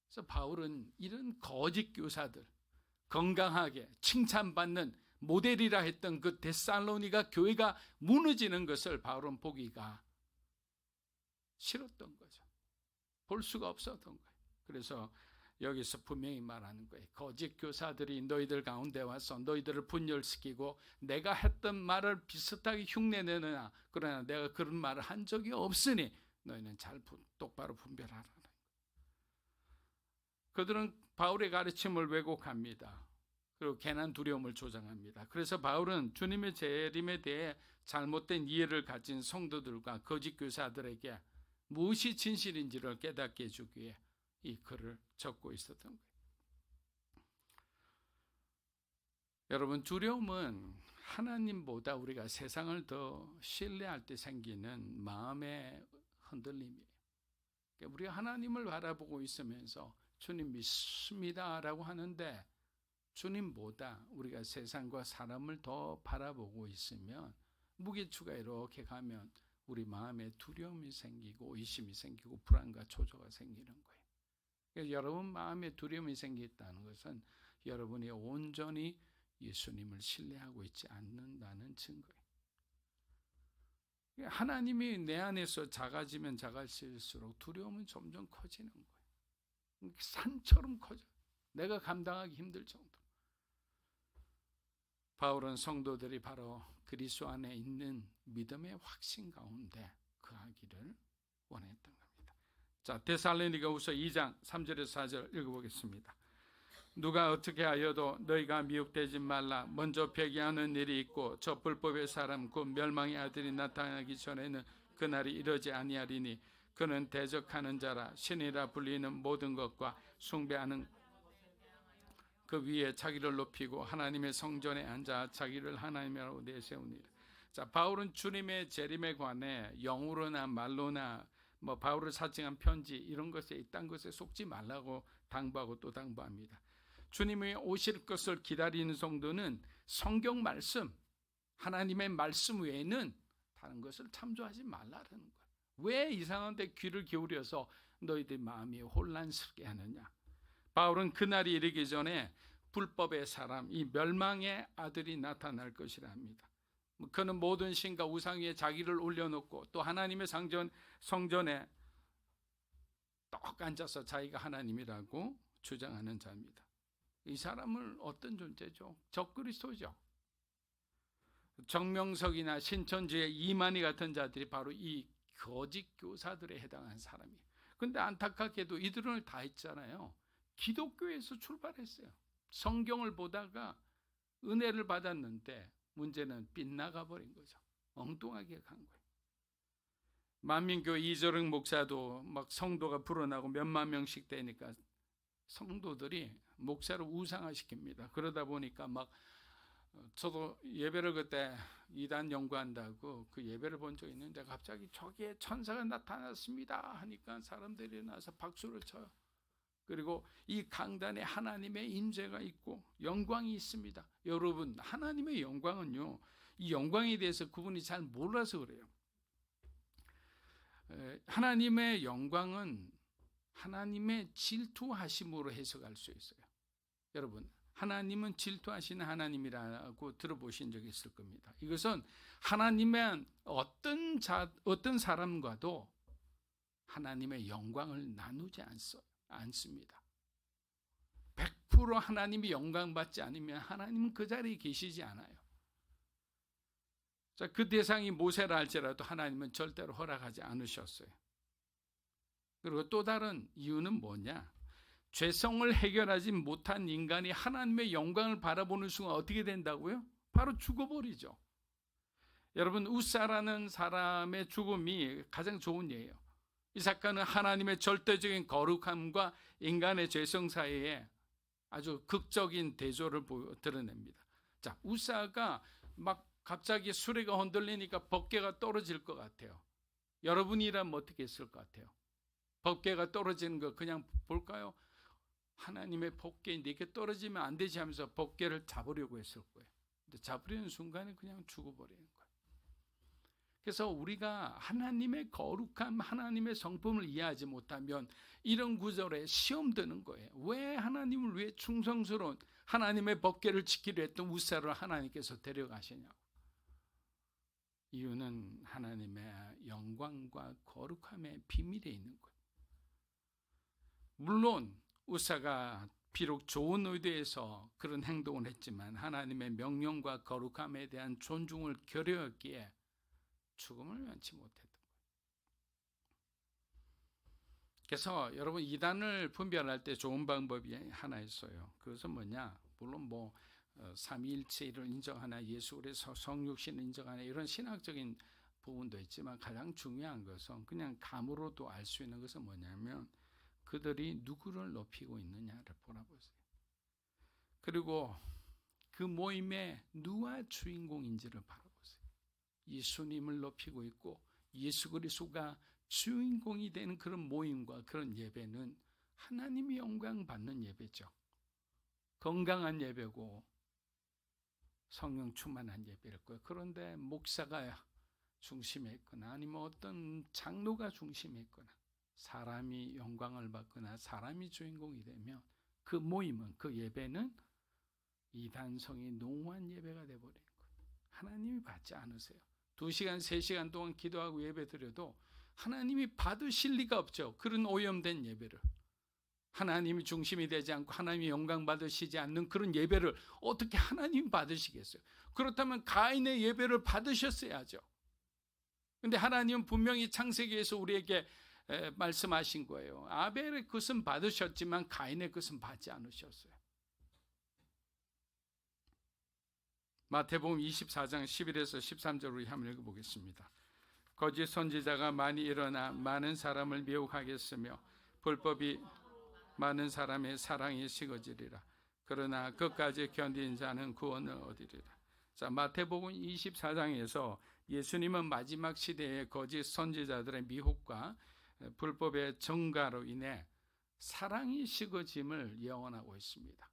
그래서 바울은 이런 거짓 교사들, 건강하게 칭찬받는 모델이라 했던 그 데살로니가 교회가 무너지는 것을 바울은 보기가 싫었던 거죠. 볼 수가 없었던 거예요. 그래서 여기서 분명히 말하는 거예요. 거짓 교사들이 너희들 가운데 와서 너희들을 분열시키고 내가 했던 말을 비슷하게 흉내내느냐, 그러나 내가 그런 말을 한 적이 없으니 너희는 똑바로 분별하라. 그들은 바울의 가르침을 왜곡합니다. 그리고 괜한 두려움을 조장합니다. 그래서 바울은 주님의 재림에 대해 잘못된 이해를 가진 성도들과 거짓 교사들에게 무엇이 진실인지를 깨닫게 해주기 위해 이 글을 적고 있었던 거예요. 여러분, 두려움은 하나님보다 우리가 세상을 더 신뢰할 때 생기는 마음의 흔들림이에요. 우리가 하나님을 바라보고 있으면서 주님 믿습니다라고 하는데 주님보다 우리가 세상과 사람을 더 바라보고 있으면 무게추가 이렇게 가면 우리 마음에 두려움이 생기고 의심이 생기고 불안과 초조가 생기는 거예요. 그래서 여러분 마음에 두려움이 생겼다는 것은 여러분이 온전히 예수님을 신뢰하고 있지 않는다는 증거예요. 하나님이 내 안에서 작아지면 작아질수록 두려움은 점점 커지는 거예요. 산처럼 커져. 내가 감당하기 힘들 정도. 바울은 성도들이 바로 그리스도 안에 있는 믿음의 확신 가운데 거하기를 원했던 겁니다. 자, 데살로니가후서 2장 3절에서 4절 읽어보겠습니다. 누가 어떻게 하여도 너희가 미혹되지 말라. 먼저 배기하는 일이 있고 저 불법의 사람 곧 멸망의 아들이 나타나기 전에는 그날이 이르지 아니하리니 그는 대적하는 자라 신이라 불리는 모든 것과 숭배하는 그 위에 자기를 높이고 하나님의 성전에 앉아 자기를 하나님이라고 내세우니라. 자, 바울은 주님의 재림에 관해 영으로나 말로나 뭐 바울을 사칭한 편지 이런 것에 이딴 것에 속지 말라고 당부하고 또 당부합니다. 주님이 오실 것을 기다리는 성도는 성경 말씀, 하나님의 말씀 외에는 다른 것을 참조하지 말라는 거예요. 왜 이상한데 귀를 기울여서 너희들 마음이 혼란스럽게 하느냐. 바울은 그날이 이르기 전에 불법의 사람, 이 멸망의 아들이 나타날 것이라 합니다. 그는 모든 신과 우상 위에 자기를 올려놓고 또 하나님의 성전에 떡 앉아서 자기가 하나님이라고 주장하는 자입니다. 이 사람은 어떤 존재죠? 적그리스도죠. 정명석이나 신천지의 이만희 같은 자들이 바로 이 거짓 교사들에 해당한 사람이에요. 그런데 안타깝게도 이들은 다 있잖아요. 기독교에서 출발했어요. 성경을 보다가 은혜를 받았는데 문제는 빗나가 버린 거죠. 엉뚱하게 간 거예요. 만민교회 이저릉 목사도 막 성도가 불어나고 몇만 명씩 되니까 성도들이 목사를 우상화시킵니다. 그러다 보니까 막 저도 예배를 그때 이단 연구한다고 그 예배를 본 적이 있는데 갑자기 저기에 천사가 나타났습니다 하니까 사람들이 일어나서 박수를 쳐요. 그리고 이 강단에 하나님의 임재가 있고 영광이 있습니다. 여러분, 하나님의 영광은요, 이 영광에 대해서 그분이 잘 몰라서 그래요. 하나님의 영광은 하나님의 질투하심으로 해석할 수 있어요. 여러분, 하나님은 질투하시는 하나님이라고 들어보신 적이 있을 겁니다. 이것은 하나님의 어떤 사람과도 하나님의 영광을 나누지 않습니다. 100% 하나님이 영광 받지 않으면 하나님은 그 자리에 계시지 않아요. 자, 그 대상이 모세라 할지라도 하나님은 절대로 허락하지 않으셨어요. 그리고 또 다른 이유는 뭐냐? 죄성을 해결하지 못한 인간이 하나님의 영광을 바라보는 순간 어떻게 된다고요? 바로 죽어버리죠. 여러분, 우사라는 사람의 죽음이 가장 좋은 예예요. 이 사건은 하나님의 절대적인 거룩함과 인간의 죄성 사이에 아주 극적인 대조를 드러냅니다. 자, 우사가 막 갑자기 수레가 흔들리니까 법궤가 떨어질 것 같아요. 여러분이라면 어떻게 했을 것 같아요? 법궤가 떨어지는 거 그냥 볼까요? 하나님의 법궤 내게 떨어지면 안 되지 하면서 법궤를 잡으려고 했을 거예요. 근데 잡으려는 순간에 그냥 죽어버리는 거예요. 그래서 우리가 하나님의 거룩함, 하나님의 성품을 이해하지 못하면 이런 구절에 시험 드는 거예요. 왜 하나님을 위해 충성스러운 하나님의 법궤를 지키려 했던 우사를 하나님께서 데려가시냐고. 이유는 하나님의 영광과 거룩함의 비밀에 있는 거예요. 물론 우사가 비록 좋은 의도에서 그런 행동을 했지만 하나님의 명령과 거룩함에 대한 존중을 결여했기에 죽음을 면치 못했던 거예요. 그래서 여러분, 이단을 분별할 때 좋은 방법이 하나 있어요. 그것은 뭐냐? 물론 삼위일체를 인정하나 예수 그리스도 성육신을 인정하나 이런 신학적인 부분도 있지만 가장 중요한 것은 그냥 감으로도 알 수 있는 것은 뭐냐면 그들이 누구를 높이고 있느냐를 보라보세요. 그리고 그 모임에 누가 주인공인지를 바라보세요. 예수님을 높이고 있고 예수 그리스도가 주인공이 되는 그런 모임과 그런 예배는 하나님이 영광 받는 예배죠. 건강한 예배고 성령 충만한 예배일 거예요. 그런데 목사가 중심에 있거나 아니면 어떤 장로가 중심에 있거나 사람이 영광을 받거나 사람이 주인공이 되면 그 모임은, 그 예배는 이단성이 농후한 예배가 되어버리는 거예요. 하나님이 받지 않으세요. 2시간, 3시간 동안 기도하고 예배 드려도 하나님이 받으실 리가 없죠. 그런 오염된 예배를. 하나님이 중심이 되지 않고 하나님이 영광 받으시지 않는 그런 예배를 어떻게 하나님이 받으시겠어요? 그렇다면 가인의 예배를 받으셨어야죠. 그런데 하나님은 분명히 창세기에서 우리에게 말씀하신 거예요. 아벨의 것은 받으셨지만 가인의 것은 받지 않으셨어요. 마태복음 24장 11에서 13절로 한번 읽어보겠습니다. 거짓 선지자가 많이 일어나 많은 사람을 미혹하겠으며 불법이 많은 사람의 사랑이 식어지리라. 그러나 끝까지 견딘 자는 구원을 얻으리라. 자, 마태복음 24장에서 예수님은 마지막 시대의 거짓 선지자들의 미혹과 불법의 정가로 인해 사랑이 식어짐을 예언하고 있습니다.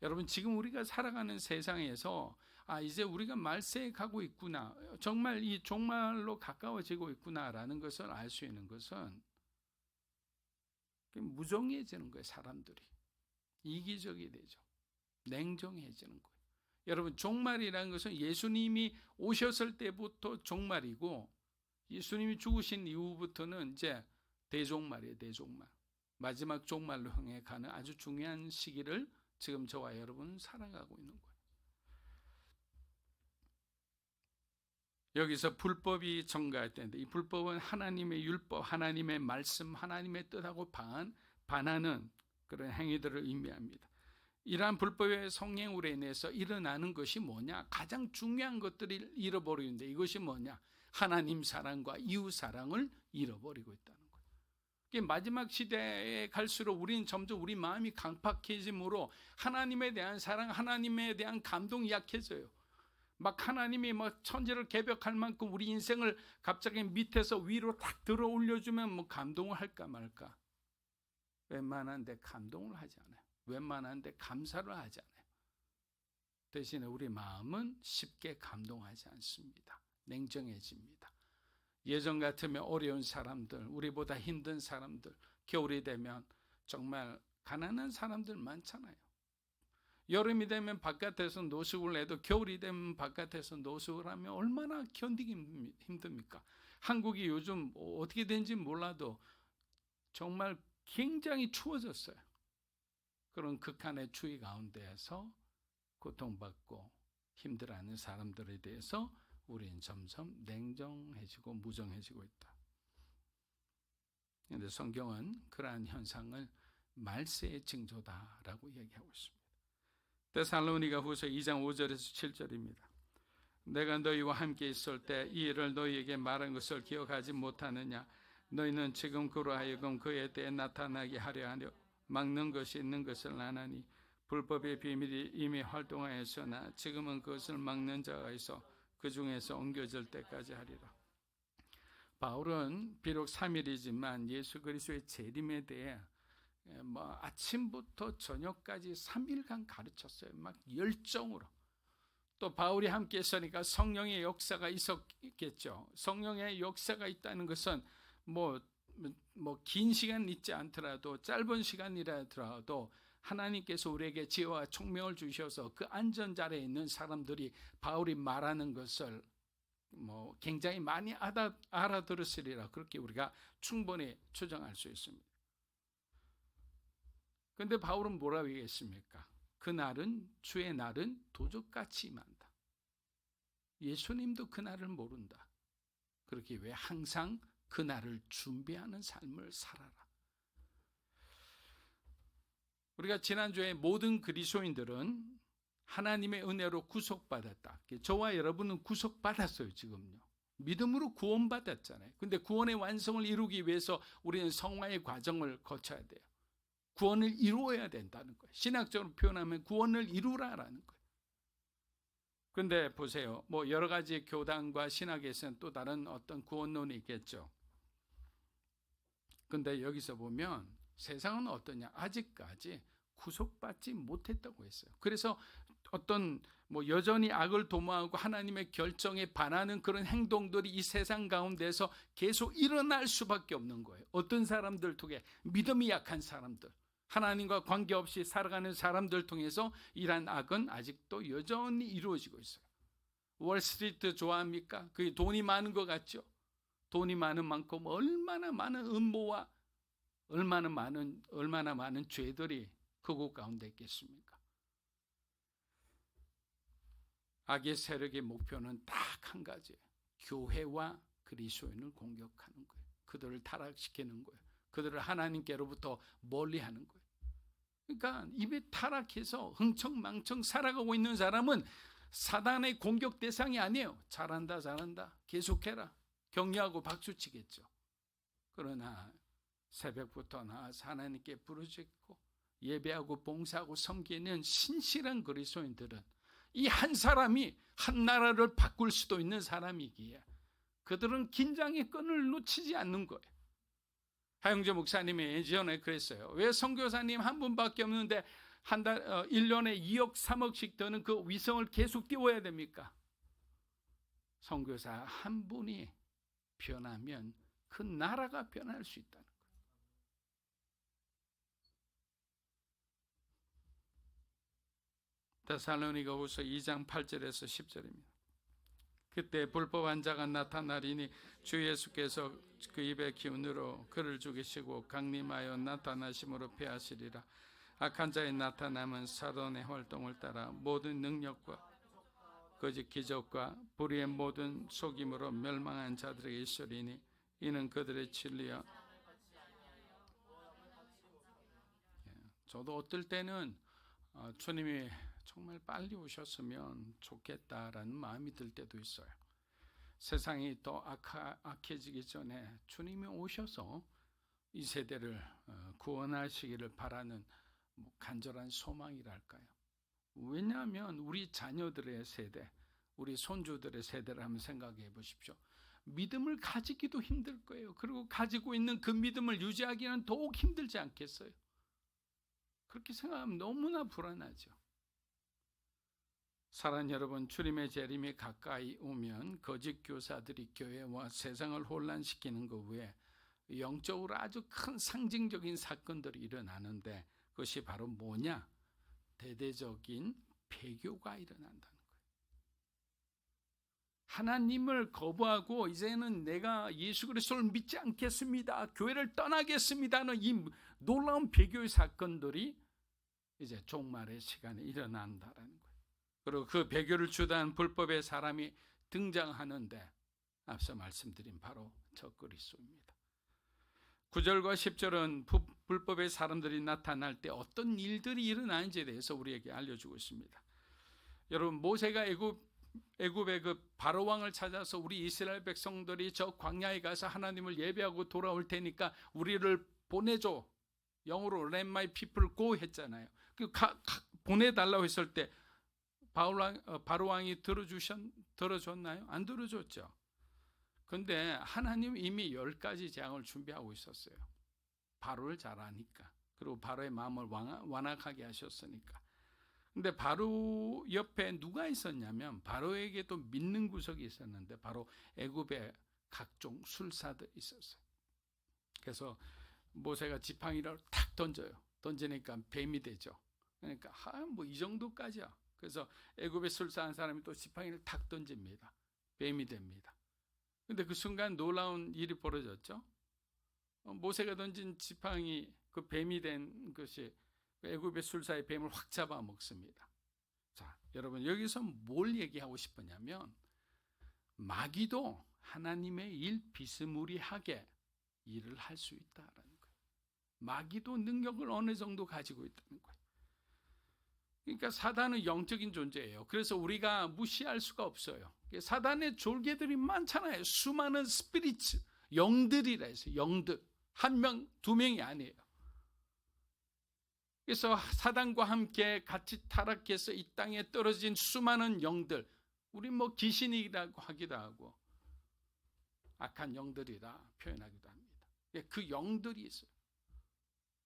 여러분, 지금 우리가 살아가는 세상에서 이제 우리가 말세에 가고 있구나, 정말 이 종말로 가까워지고 있구나라는 것을 알 수 있는 것은 무정해지는 거예요. 사람들이 이기적이 되죠. 냉정해지는 거예요. 여러분, 종말이라는 것은 예수님이 오셨을 때부터 종말이고, 예수님이 죽으신 이후부터는 이제 대종말이에요. 대종말. 마지막 종말로 향해 가는 아주 중요한 시기를 지금 저와 여러분 살아가고 있는 거예요. 여기서 불법이 정가했다는데, 이 불법은 하나님의 율법, 하나님의 말씀, 하나님의 뜻하고 반하는 그런 행위들을 의미합니다. 이러한 불법의 성행으로 인해서 일어나는 것이 뭐냐? 가장 중요한 것들을 잃어버리는데, 이것이 뭐냐? 하나님 사랑과 이웃 사랑을 잃어버리고 있다는 거예요. 마지막 시대에 갈수록 우리는 점점 우리 마음이 강팍해짐으로 하나님에 대한 사랑, 하나님에 대한 감동이 약해져요. 막 하나님이 막 천지를 개벽할 만큼 우리 인생을 갑자기 밑에서 위로 딱 들어 올려주면 뭐 감동을 할까 말까? 웬만한데 감동을 하지 않아요. 웬만한데 감사를 하지 않아요. 대신에 우리 마음은 쉽게 감동하지 않습니다. 냉정해집니다. 예전 같으면 어려운 사람들, 우리보다 힘든 사람들, 겨울이 되면 정말 가난한 사람들 많잖아요. 여름이 되면 바깥에서 노숙을 해도 겨울이 되면 바깥에서 노숙을 하면 얼마나 견디기 힘듭니까? 한국이 요즘 어떻게 된지 몰라도 정말 굉장히 추워졌어요. 그런 극한의 추위 가운데에서 고통받고 힘들어하는 사람들에 대해서 우리는 점점 냉정해지고 무정해지고 있다. 그런데 성경은 그러한 현상을 말세의 징조다라고 얘기하고 있습니다. 데살로니가 후서 2장 5절에서 7절입니다. 내가 너희와 함께 있을 때 이 일을 너희에게 말한 것을 기억하지 못하느냐? 너희는 지금 그로 하여금 그에 대해 나타나게 하려 막는 것이 있는 것을 아나니 불법의 비밀이 이미 활동하였으나 지금은 그것을 막는 자가 있어 그 중에서 옮겨질 때까지 하리라. 바울은 비록 3일이지만 예수 그리스도의 재림에 대해 아침부터 저녁까지 3일간 가르쳤어요. 막 열정으로. 또 바울이 함께 있으니까 성령의 역사가 있었겠죠. 성령의 역사가 있다는 것은 긴 시간 있지 않더라도 짧은 시간이라도 하나님께서 우리에게 지혜와 총명을 주셔서 그 안전자리에 있는 사람들이 바울이 말하는 것을 굉장히 많이 알아들었으리라, 그렇게 우리가 충분히 추정할 수 있습니다. 그런데 바울은 뭐라고 얘기했습니까? 그날은, 주의 날은 도적같이 임한다. 예수님도 그날을 모른다. 그렇게 왜 항상 그날을 준비하는 삶을 살아라. 우리가 지난주에 모든 그리스도인들은 하나님의 은혜로 구속받았다. 저와 여러분은 구속받았어요. 지금요. 믿음으로 구원받았잖아요. 근데 구원의 완성을 이루기 위해서 우리는 성화의 과정을 거쳐야 돼요. 구원을 이루어야 된다는 거예요. 신학적으로 표현하면 구원을 이루라라는 거예요. 그런데 보세요. 여러 가지 교단과 신학에서는 또 다른 어떤 구원론이 있겠죠. 근데 여기서 보면 세상은 어떠냐? 아직까지 구속받지 못했다고 했어요. 그래서 어떤 여전히 악을 도모하고 하나님의 결정에 반하는 그런 행동들이 이 세상 가운데서 계속 일어날 수밖에 없는 거예요. 어떤 사람들 통해? 믿음이 약한 사람들, 하나님과 관계없이 살아가는 사람들 통해서 이러한 악은 아직도 여전히 이루어지고 있어요. 월스트리트 좋아합니까? 그게 돈이 많은 것 같죠? 돈이 많은 만큼 얼마나 많은 음모와 얼마나 많은 죄들이 그곳 가운데 있겠습니까? 악의 세력의 목표는 딱 한 가지예요. 교회와 그리스도인을 공격하는 거예요. 그들을 타락시키는 거예요. 그들을 하나님께로부터 멀리하는 거예요. 그러니까 입에 타락해서 흥청망청 살아가고 있는 사람은 사단의 공격 대상이 아니에요. 잘한다 계속해라 격려하고 박수치겠죠. 그러나 새벽부터 나와서 하나님께 부르짖고 예배하고 봉사하고 섬기는 신실한 그리스도인들은 이 한 사람이 한 나라를 바꿀 수도 있는 사람이기에 그들은 긴장의 끈을 놓치지 않는 거예요. 하영재 목사님이 예전에 그랬어요. 왜 선교사님 한 분밖에 없는데 한 달 1년에 2억 3억씩 드는 그 위성을 계속 띄워야 됩니까? 선교사 한 분이 변하면 그 나라가 변할 수 있다는 거예요. 데살로니가후서 2장 8절에서 10절입니다. 그때 불법한 자가 나타나리니 주 예수께서 그 입의 기운으로 그를 죽이시고 강림하여 나타나심으로 패하시리라. 악한 자의 나타남은 사단의 활동을 따라 모든 능력과 거짓 기적과 불의의 모든 속임으로 멸망한 자들에게 있으리니 이는 그들의 진리여. 저도 어떨 때는 주님이 정말 빨리 오셨으면 좋겠다라는 마음이 들 때도 있어요. 세상이 더 악해지기 전에 주님이 오셔서 이 세대를 구원하시기를 바라는 간절한 소망이랄까요. 왜냐하면 우리 자녀들의 세대, 우리 손주들의 세대를 한번 생각해 보십시오. 믿음을 가지기도 힘들 거예요. 그리고 가지고 있는 그 믿음을 유지하기는 더욱 힘들지 않겠어요? 그렇게 생각하면 너무나 불안하죠. 사랑하는 여러분, 주님의 재림이 가까이 오면 거짓 교사들이 교회와 세상을 혼란시키는 것 외에 영적으로 아주 큰 상징적인 사건들이 일어나는데 그것이 바로 뭐냐? 대대적인 배교가 일어난다는 거예요. 하나님을 거부하고 이제는 내가 예수 그리스도를 믿지 않겠습니다, 교회를 떠나겠습니다는 이 놀라운 배교의 사건들이 이제 종말의 시간에 일어난다는 거예요. 그리고 그 배교를 주도한 불법의 사람이 등장하는데 앞서 말씀드린 바로 저 그리스도입니다. 9절과 10절은 불법의 사람들이 나타날 때 어떤 일들이 일어나는지에 대해서 우리에게 알려주고 있습니다. 여러분, 모세가 애굽의 그 바로 왕을 찾아서 우리 이스라엘 백성들이 저 광야에 가서 하나님을 예배하고 돌아올 테니까 우리를 보내줘, 영어로 Let my people go 했잖아요. 그 보내달라고 했을 때 바로 왕이 들어줬나요? 안 들어줬죠. 근데 하나님 이미 10가지 재앙을 준비하고 있었어요. 바로를 잘 아니까. 그리고 바로의 마음을 완악하게 하셨으니까. 근데 바로 옆에 누가 있었냐면 바로에게도 믿는 구석이 있었는데 바로 애굽의 각종 술사들이 있었어요. 그래서 모세가 지팡이를 탁 던져요. 던지니까 뱀이 되죠. 그러니까 뭐 이 정도까지야. 그래서 애굽에 술사한 사람이 또 지팡이를 탁 던집니다. 뱀이 됩니다. 근데 그 순간 놀라운 일이 벌어졌죠. 모세가 던진 지팡이, 그 뱀이 된 것이 애굽의 술사의 뱀을 확 잡아 먹습니다. 자, 여러분, 여기서 뭘 얘기하고 싶으냐면 마귀도 하나님의 일 비스무리하게 일을 할 수 있다라는 거예요. 마귀도 능력을 어느 정도 가지고 있다는 거예요. 그러니까 사단은 영적인 존재예요. 그래서 우리가 무시할 수가 없어요. 사단의 졸개들이 많잖아요. 수많은 스피리츠, 영들이라 해서 영들. 한 명, 두 명이 아니에요. 그래서 사단과 함께 같이 타락해서 이 땅에 떨어진 수많은 영들, 우리 뭐 귀신이라고 하기도 하고 악한 영들이라 표현하기도 합니다. 그 영들이 있어요.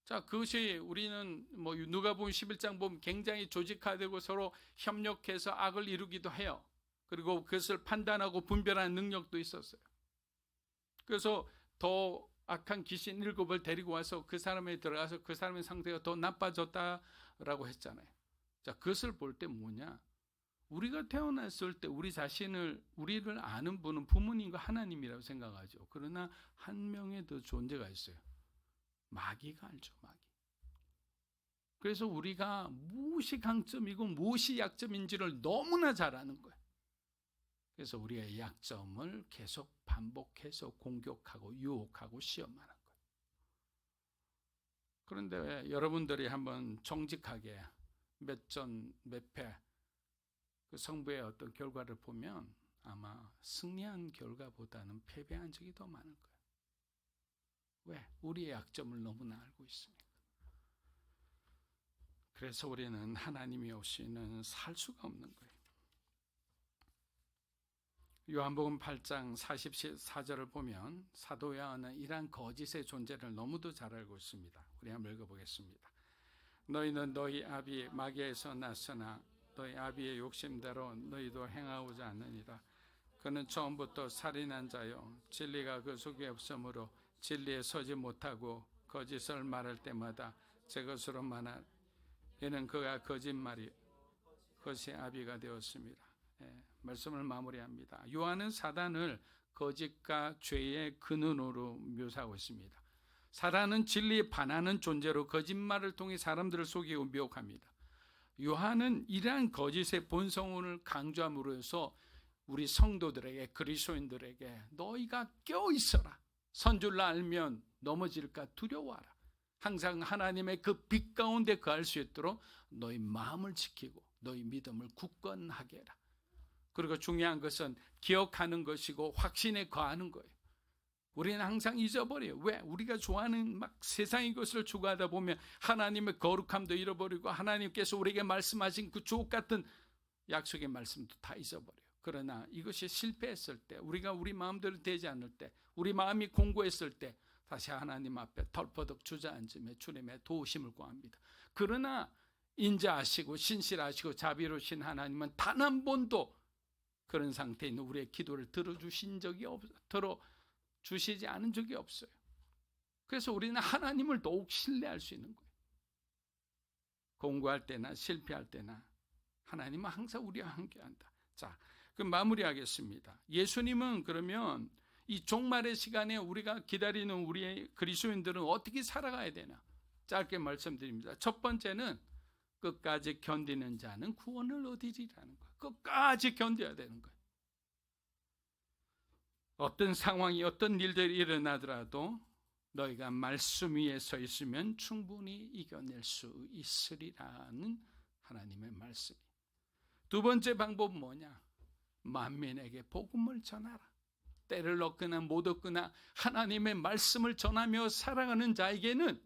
자, 그것이 우리는 뭐 누가복음 11장 보면 굉장히 조직화되고 서로 협력해서 악을 이루기도 해요. 그리고 그것을 판단하고 분별하는 능력도 있었어요. 그래서 더 악한 귀신 7을 데리고 와서 그 사람에 들어가서 그 사람의 상태가 더 나빠졌다라고 했잖아요. 자, 그것을 볼 때 뭐냐? 우리가 태어났을 때 우리를 아는 분은 부모님과 하나님이라고 생각하죠. 그러나 한 명의 더 존재가 있어요. 마귀가 알죠, 마귀. 그래서 우리가 무엇이 강점이고 무엇이 약점인지를 너무나 잘 아는 거예요. 그래서 우리의 약점을 계속 반복해서 공격하고 유혹하고 시험하는 거예요. 그런데 여러분들이 한번 정직하게 몇 전 몇 패 그 성부의 어떤 결과를 보면 아마 승리한 결과보다는 패배한 적이 더 많을 거예요. 왜? 우리의 약점을 너무나 알고 있으니까. 그래서 우리는 하나님이 없이는 살 수가 없는 거예요. 요한복음 8장 44절을 보면 사도 요한은 이러한 거짓의 존재를 너무도 잘 알고 있습니다. 우리 한번 읽어보겠습니다. 너희는 너희 아비 마귀에서 났으나 너희 아비의 욕심대로 너희도 행하고자 하느니라. 그는 처음부터 살인한 자요 진리가 그 속에 없으므로 진리에 서지 못하고 거짓을 말할 때마다 제 것으로 말하. 이는 그가 거짓말이 그것이 아비가 되었습니다. 말씀을 마무리합니다. 요한은 사단을 거짓과 죄의 근원으로 묘사하고 있습니다. 사단은 진리에 반하는 존재로 거짓말을 통해 사람들을 속이고 미혹합니다. 요한은 이러한 거짓의 본성을 강조함으로 해서 우리 성도들에게, 그리스도인들에게 너희가 깨어있어라. 선줄을 알면 넘어질까 두려워하라. 항상 하나님의 그 빛 가운데 거할 수 있도록 너희 마음을 지키고 너희 믿음을 굳건하게 해라. 그리고 중요한 것은 기억하는 것이고 확신에 거하는 거예요. 우리는 항상 잊어버려요. 왜? 우리가 좋아하는 막 세상의 것을 추구하다 보면 하나님의 거룩함도 잃어버리고 하나님께서 우리에게 말씀하신 그 주옥 같은 약속의 말씀도 다 잊어버려요. 그러나 이것이 실패했을 때, 우리가 우리 마음대로 되지 않을 때, 우리 마음이 공고했을 때 다시 하나님 앞에 덜퍼덕 주저앉으며 주님의 도우심을 구합니다. 그러나 인자하시고 신실하시고 자비로우신 하나님은 단 한 번도 그런 상태에 있는 우리의 기도를 들어주시지 않은 적이 없어요. 그래서 우리는 하나님을 더욱 신뢰할 수 있는 거예요. 공부할 때나 실패할 때나 하나님은 항상 우리와 함께한다. 자, 그럼 마무리하겠습니다. 예수님은 그러면 이 종말의 시간에 우리가 기다리는 우리의 그리스도인들은 어떻게 살아가야 되나? 짧게 말씀드립니다. 첫 번째는 끝까지 견디는 자는 구원을 얻으리라는 거예요. 끝까지 견뎌야 되는 거예요. 어떤 상황이 어떤 일들이 일어나더라도 너희가 말씀 위에 서 있으면 충분히 이겨낼 수 있으리라는 하나님의 말씀이. 두 번째 방법은 뭐냐? 만민에게 복음을 전하라. 때를 얻거나 못 얻거나 하나님의 말씀을 전하며 살아가는 자에게는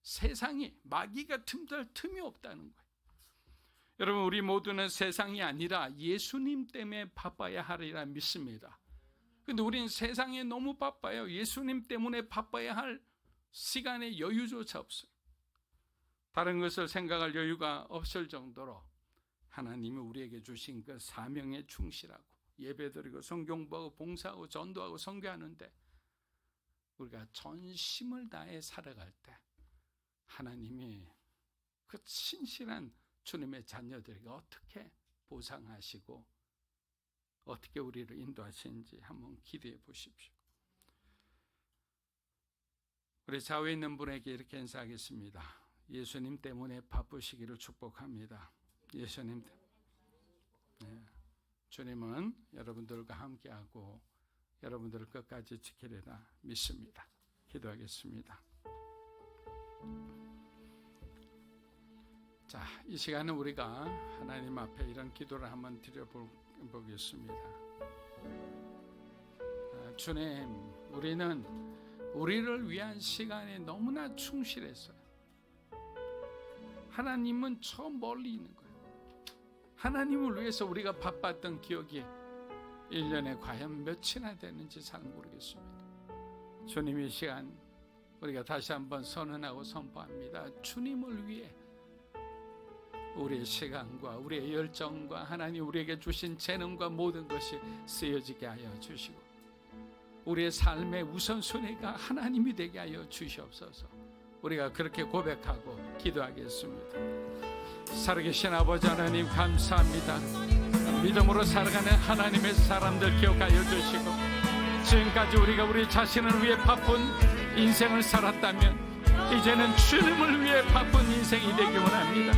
세상이 마귀가 틈들 틈이 없다는 거예요. 여러분, 우리 모두는 세상이 아니라 예수님 때문에 바빠야 하리라 믿습니다. 근데 우리는 세상에 너무 바빠요. 예수님 때문에 바빠야 할 시간의 여유조차 없어요. 다른 것을 생각할 여유가 없을 정도로 하나님이 우리에게 주신 그 사명에 충실하고 예배드리고 성경보고 봉사하고 전도하고 선교하는데 우리가 전심을 다해 살아갈 때 하나님이 그 신실한 주님의 자녀들에게 어떻게 보상하시고 어떻게 우리를 인도하시는지 한번 기대해 보십시오. 우리 좌우에 있는 분에게 이렇게 인사하겠습니다. 예수님 때문에 바쁘시기를 축복합니다. 예수님 때문에. 주님은 여러분들과 함께하고 여러분들을 끝까지 지키리라 믿습니다. 기도하겠습니다. 자, 이 시간은 우리가 하나님 앞에 이런 기도를 한번 드려보겠습니다. 주님, 우리는 우리를 위한 시간에 너무나 충실했어요. 하나님은 저 멀리 있는 거예요. 하나님을 위해서 우리가 바빴던 기억이 1년에 과연 몇이나 되는지 잘 모르겠습니다. 주님, 이 시간 우리가 다시 한번 선언하고 선포합니다. 주님을 위해 우리의 시간과 우리의 열정과 하나님 우리에게 주신 재능과 모든 것이 쓰여지게 하여 주시고 우리의 삶의 우선순위가 하나님이 되게 하여 주시옵소서. 우리가 그렇게 고백하고 기도하겠습니다. 살아계신 아버지 하나님 감사합니다. 믿음으로 살아가는 하나님의 사람들 기억하여 주시고 지금까지 우리가 우리 자신을 위해 바쁜 인생을 살았다면 이제는 주님을 위해 바쁜 인생이 되기 원합니다.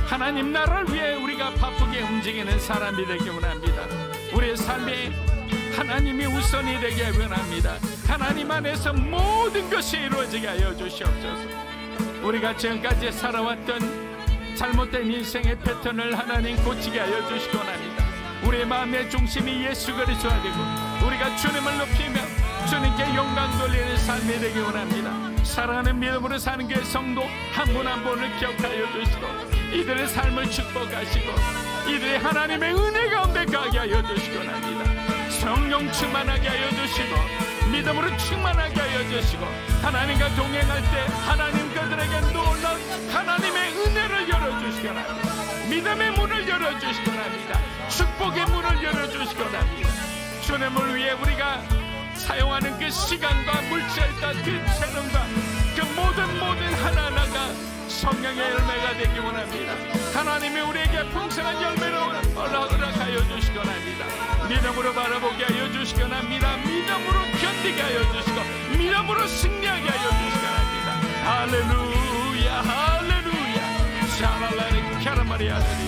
하나님 나라를 위해 우리가 바쁘게 움직이는 사람이 되기 원합니다. 우리의 삶에 하나님이 우선이 되게 원합니다. 하나님 안에서 모든 것이 이루어지게 하여 주시옵소서. 우리가 지금까지 살아왔던 잘못된 인생의 패턴을 하나님 고치게 하여 주시기 원합니다. 우리의 마음의 중심이 예수 그리스도가 되고 우리가 주님을 높이며 주님께 영광 돌리는 삶이 되기 원합니다. 사랑하는 믿음으로 사는 교회 성도 한 분 한 분을 기억하여 주시고 이들의 삶을 축복하시고 이들의 하나님의 은혜 가운데 가게 하여 주시기 원합니다. 성령 충만하게 하여 주시고 믿음으로 충만하게 하여 주시고 하나님과 동행할 때 하나님 그들에게 놀라운 하나님의 은혜를 열어주시기 바랍니다. 믿음의 문을 열어주시기 바랍니다. 축복의 문을 열어주시기 바랍니다. 주님을 위해 우리가 사용하는 그 시간과 물질과 그 재능과 그 모든 하나하나가 성령의 열매가 되기 원합니다. 하나님이 우리에게 풍성한 열매를 허락하여 주시기 원합니다. 믿음으로 바라보게 하여 주시기 원합니다. 믿음으로 견디게 하여 주시고 믿음으로 승리하게 하여 주시기 원합니다. 할렐루야 할렐루야 샤랄라리 카라마리아들이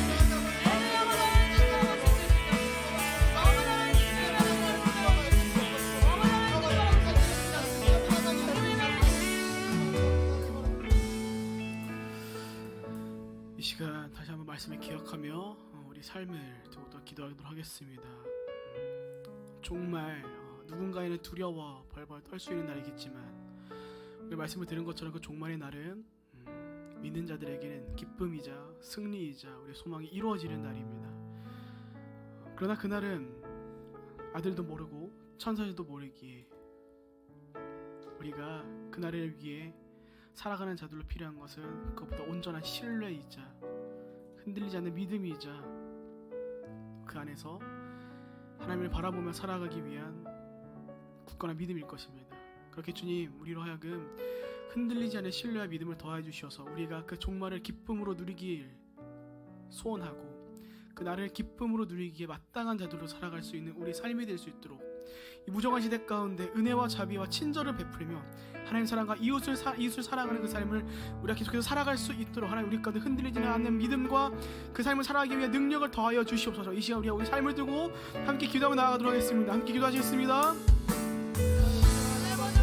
이 시간 다시 한번 말씀을 기억하며 우리 삶을 더욱더 기도하도록 하겠습니다. 정말 누군가에는 두려워 벌벌 떨 수 있는 날이겠지만 우리 말씀을 들은 것처럼 그 종말의 날은 믿는 자들에게는 기쁨이자 승리이자 우리 소망이 이루어지는 날입니다. 그러나 그날은 아들도 모르고 천사들도 모르기에 우리가 그날을 위해 살아가는 자들로 필요한 것은 그것보다 온전한 신뢰이자 흔들리지 않는 믿음이자 그 안에서 하나님을 바라보며 살아가기 위한 굳건한 믿음일 것입니다. 그렇게 주님 우리로 하여금 흔들리지 않는 신뢰와 믿음을 더하여 주셔서 우리가 그 종말을 기쁨으로 누리길 소원하고 그 날을 기쁨으로 누리기에 마땅한 자들로 살아갈 수 있는 우리 삶이 될 수 있도록 이 무정한 시대 가운데 은혜와 자비와 친절을 베풀며 하나님 사랑과 이웃을 사랑하는 그 삶을 우리가 계속해서 살아갈 수 있도록 하나님 우리 가운데 흔들리지는 않는 믿음과 그 삶을 살아가기 위해 능력을 더하여 주시옵소서. 이 시간 우리가 우리 삶을 두고 함께 기도하고 나아가도록 하겠습니다. 함께 기도하시겠습니다.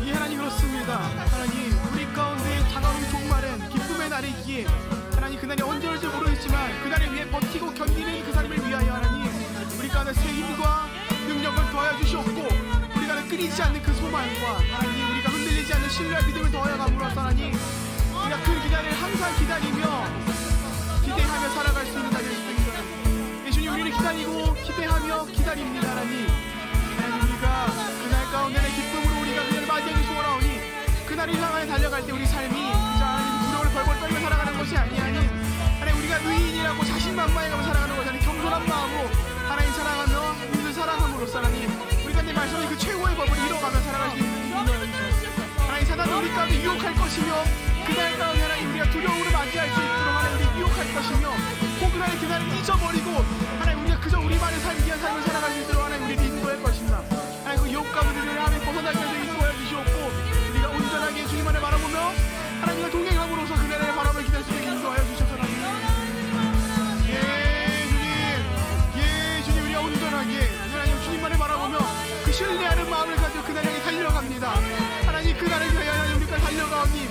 이 하나님 그렇습니다. 하나님 우리 가운데 다가오는 종말은 기쁨의 날이기에 하나님 그날이 언제 올지 모르겠지만 그날을 위해 버티고 견디는 그 삶을 위하여 하나님 우리 가운데 새 힘과 능력을 더하여 주시옵고 우리가 끊이지 않는 그 소망과 하나님 우리가 흔들리지 않는 신뢰와 믿음을 더하여 감으로써 하나님 우리가 그 기다림을 항상 기다리며 기대하며 살아갈 수 있는 날이 되시옵소서. 예수님 우리를 기다리고 기대하며 기다립니다. 하나님 우리가 그날 가운데의 기쁨으로 우리가 그날을 맞이하기 소원하오니 그날을 향하여 달려갈 때 우리 삶이 그저 하나님 두려움을 벌벌 떨며 살아가는 것이 아니하니 하나님 우리가 의인이라고 자신만만해가며 살아가는 것이 아닌 겸손한 마음으로 하나님 사랑하며 우리를 사랑함으로써 하나님 우리가 내 말씀의 그 최고의 법을 이뤄가며 살아갈 수 있는 하나님 사단은 우리 가운데 유혹할 것이며 그날 가운데 하나님 우리가 두려움으로 맞이할 수 있도록 하나님 우리 유혹할 것이며 혹은 하나님 그날을 잊어버리고 하나님 우리가 그저 우리만의 삶 위한 삶을 살아갈 수 있도록 하나님 우리를 인도할 것입니다. 하나님 그 유혹 가운데 하나님 벗어날 때도 인도하여 주시옵고 우리가 온전하게 주님만을 바라보며 하나님과 동행함으로써 그날을 바라보며 기다릴 수 있게 인도하여 주셔서 하나님 주님만을 바라보며 그 신뢰하는 마음을 가지고 그날 향해 달려갑니다. 하나님 그날을 위하여 하나님 우리가 달려가오니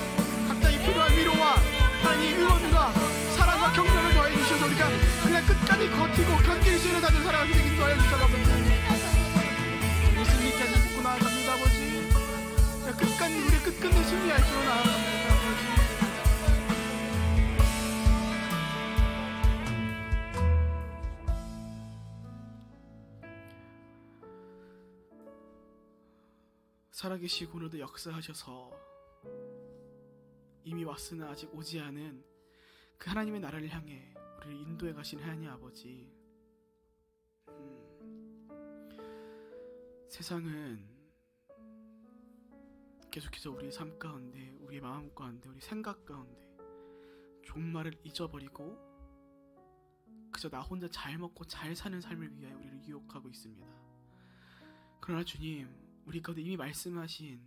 각자의 필요한 위로와 하나님 응원과 사랑과 격려를 더해 주셔서 우리가 그냥 끝까지 버티고 견딜 수 있는 자들 살아갈 수 있게 도와여 주셔서 우리 승리까지 믿고 나아갑니다. 아버지 끝까지 우리 끝끝내 승리할 줄 나아갑니다. 아버지 살아계시고 오늘도 역사하셔서 이미 왔으나 아직 오지 않은 그 하나님의 나라를 향해 우리를 인도해 가신 하나님 아버지 세상은 계속해서 우리의 삶 가운데 우리의 마음 가운데 우리 생각 가운데 종말을 잊어버리고 그저 나 혼자 잘 먹고 잘 사는 삶을 위하여 우리를 유혹하고 있습니다. 그러나 주님 우리 가운데 이미 말씀하신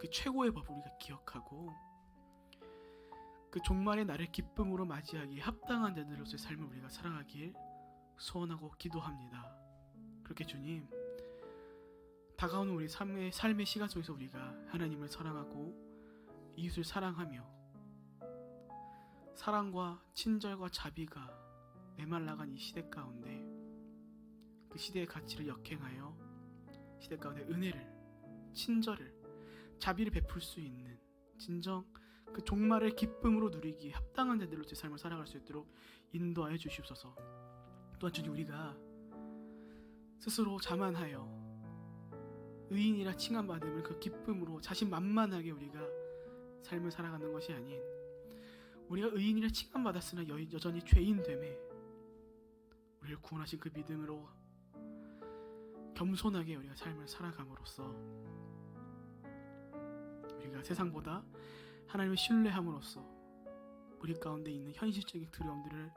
그 최고의 법을 우리가 기억하고 그 종말의 날을 기쁨으로 맞이하기에 합당한 자들로서의 삶을 우리가 살아가길 소원하고 기도합니다. 그렇게 주님 다가오는 우리 삶의 시간 속에서 우리가 하나님을 사랑하고 이웃을 사랑하며 사랑과 친절과 자비가 메말라간 이 시대 가운데 그 시대의 가치를 역행하여 시대 가운데 은혜를, 친절을, 자비를 베풀 수 있는 진정 그 종말을 기쁨으로 누리기에 합당한 자들로서의 삶을 살아갈 수 있도록 인도하여 주시옵소서. 또한 주님 우리가 스스로 자만하여 의인이라 칭함받음을 그 기쁨으로 자신만만하게 우리가 삶을 살아가는 것이 아닌, 우리가 의인이라 칭함받았으나 여전히 죄인됨에 우리를 구원하신 그 믿음으로 겸손하게 우리가 삶을 살아감으로써 우리가 세상보다 하나님을 신뢰함으로써 우리 가운데 있는 현실적인 두려움들을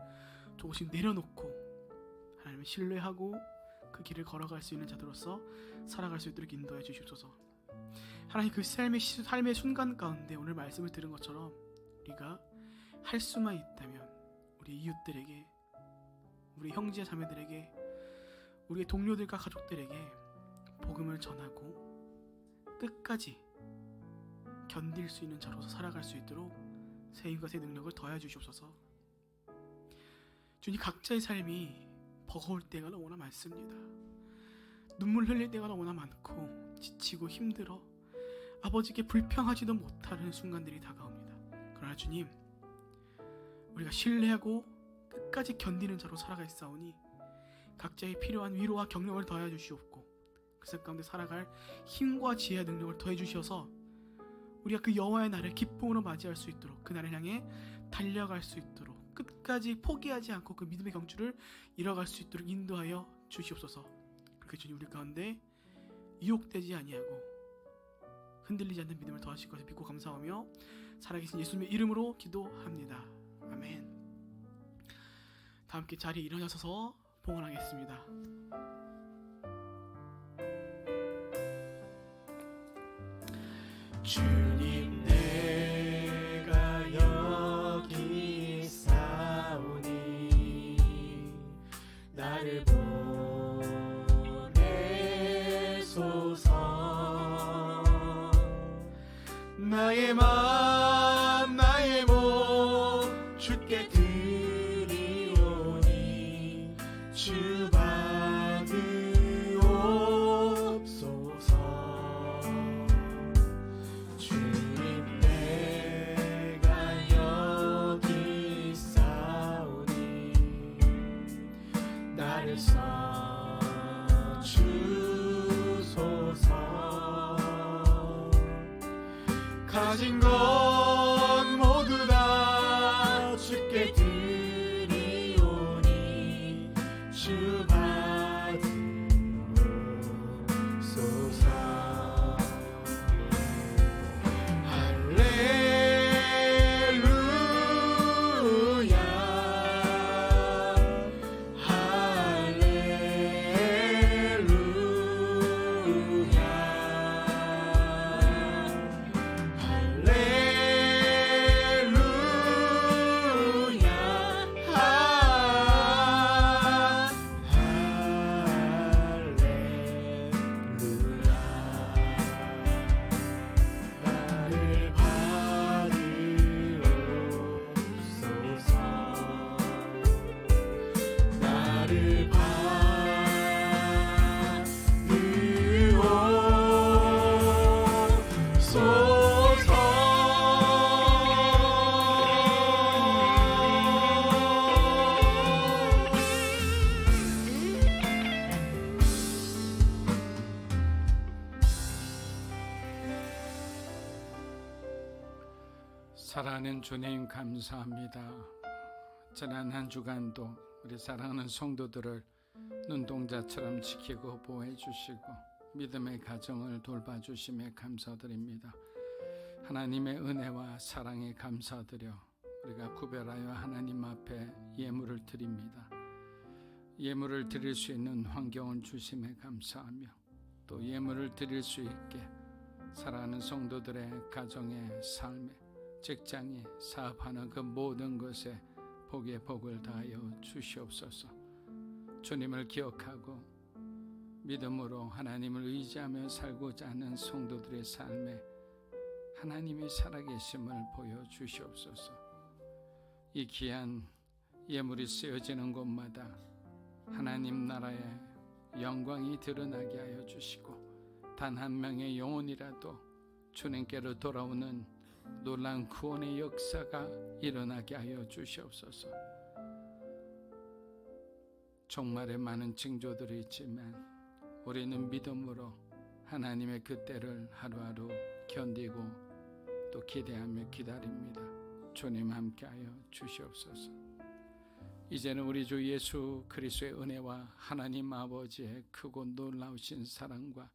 조금씩 내려놓고 하나님을 신뢰하고 그 길을 걸어갈 수 있는 자들로서 살아갈 수 있도록 인도해 주시옵소서. 하나님, 그 삶의 순간 가운데 오늘 말씀을 들은 것처럼 우리가 할 수만 있다면 우리 이웃들에게, 우리 형제 자매들에게, 우리의 동료들과 가족들에게 복음을 전하고 끝까지 견딜 수 있는 자로서 살아갈 수 있도록 새 힘과 새 능력을 더해 주시옵소서. 주님, 각자의 삶이 버거울 때가 너무나 많습니다. 눈물 흘릴 때가 너무나 많고 지치고 힘들어 아버지께 불평하지도 못하는 순간들이 다가옵니다. 그러나 주님, 우리가 신뢰하고 끝까지 견디는 자로 살아가있사오니 각자의 필요한 위로와 격려를 더해 주시옵고 그 삶 가운데 살아갈 힘과 지혜와 능력을 더해 주셔서 우리가 그 여호와의 날을 기쁨으로 맞이할 수 있도록, 그 날을 향해 달려갈 수 있도록, 끝까지 포기하지 않고 그 믿음의 경주를 이뤄갈 수 있도록 인도하여 주시옵소서. 그렇게 주님, 우리 가운데 유혹되지 아니하고 흔들리지 않는 믿음을 더하실 것을 믿고 감사하며 살아계신 예수님의 이름으로 기도합니다. 아멘. 다 함께 자리에 일어나셔서 봉헌하겠습니다. 주님, 내가 여기 있사오니 나를 보내소서. 나의 맘 나의 몸 주께 드리오니 주 받으옵소서. 주님, 내가 여기 있사오니 나를 써주소서. 가진 것 모두 다 주께 드리오니 주 받으옵소서. 할렐루야 나를 사랑하는 주님, 감사합니다. 지난 한 주간도 우리 사랑하는 성도들을 눈동자처럼 지키고 보호해 주시고 믿음의 가정을 돌봐주심에 감사드립니다. 하나님의 은혜와 사랑에 감사드려 우리가 구별하여 하나님 앞에 예물을 드립니다. 예물을 드릴 수 있는 환경을 주심에 감사하며 또 예물을 드릴 수 있게 사랑하는 성도들의 가정의 삶에, 직장에, 사업하는 그 모든 것에 복의 복을 다하여 주시옵소서. 주님을 기억하고 믿음으로 하나님을 의지하며 살고자 하는 성도들의 삶에 하나님이 살아계심을 보여주시옵소서. 이 귀한 예물이 쓰여지는 곳마다 하나님 나라의 영광이 드러나게 하여 주시고 단 한 명의 영혼이라도 주님께로 돌아오는 놀라운 구원의 역사가 일어나게 하여 주시옵소서. 종말에 많은 징조들이 있지만 우리는 믿음으로 하나님의 그 때를 하루하루 견디고 또 기대하며 기다립니다. 주님 함께하여 주시옵소서. 이제는 우리 주 예수 그리스도의 은혜와 하나님 아버지의 크고 놀라우신 사랑과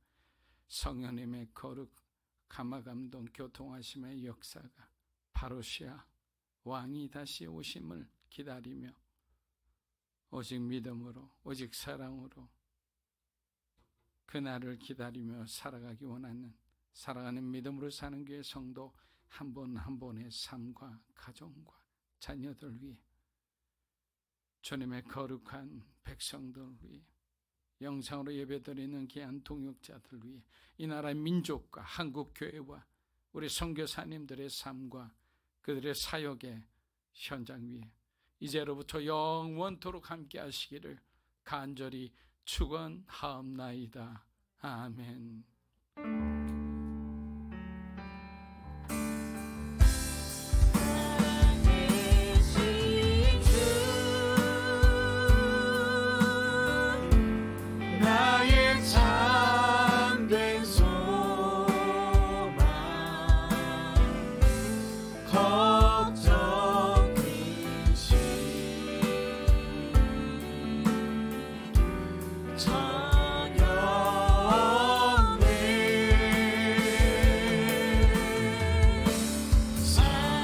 성령님의 거룩 감화감동 교통하심의 역사가 파루시아 왕이 다시 오심을 기다리며 오직 믿음으로 오직 사랑으로 그날을 기다리며 살아가기 원하는 살아가는 믿음으로 사는 교회 성도 한 분 한 분의 삶과 가정과 자녀들 위해 주님의 거룩한 백성들 위해 영상으로 예배드리는 귀한 동역자들 위해 이 나라의 민족과 한국교회와 우리 선교사님들의 삶과 그들의 사역의 현장 위에 이제로부터 영원토록 함께 하시기를 간절히 축원하옵나이다. 아멘. 나의 참된 소망 걱정 근심 전혀 없네.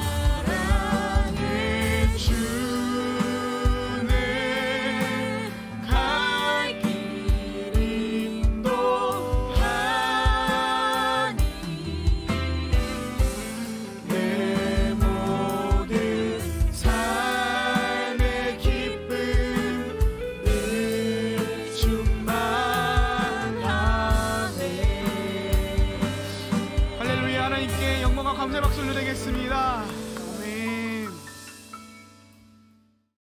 사랑의 주네 갈 길 인도하니 내 모든 삶의 기쁨 늘 충만하네. 할렐루야. 하나님께 영광과 감사의 박수를 드리겠습니다.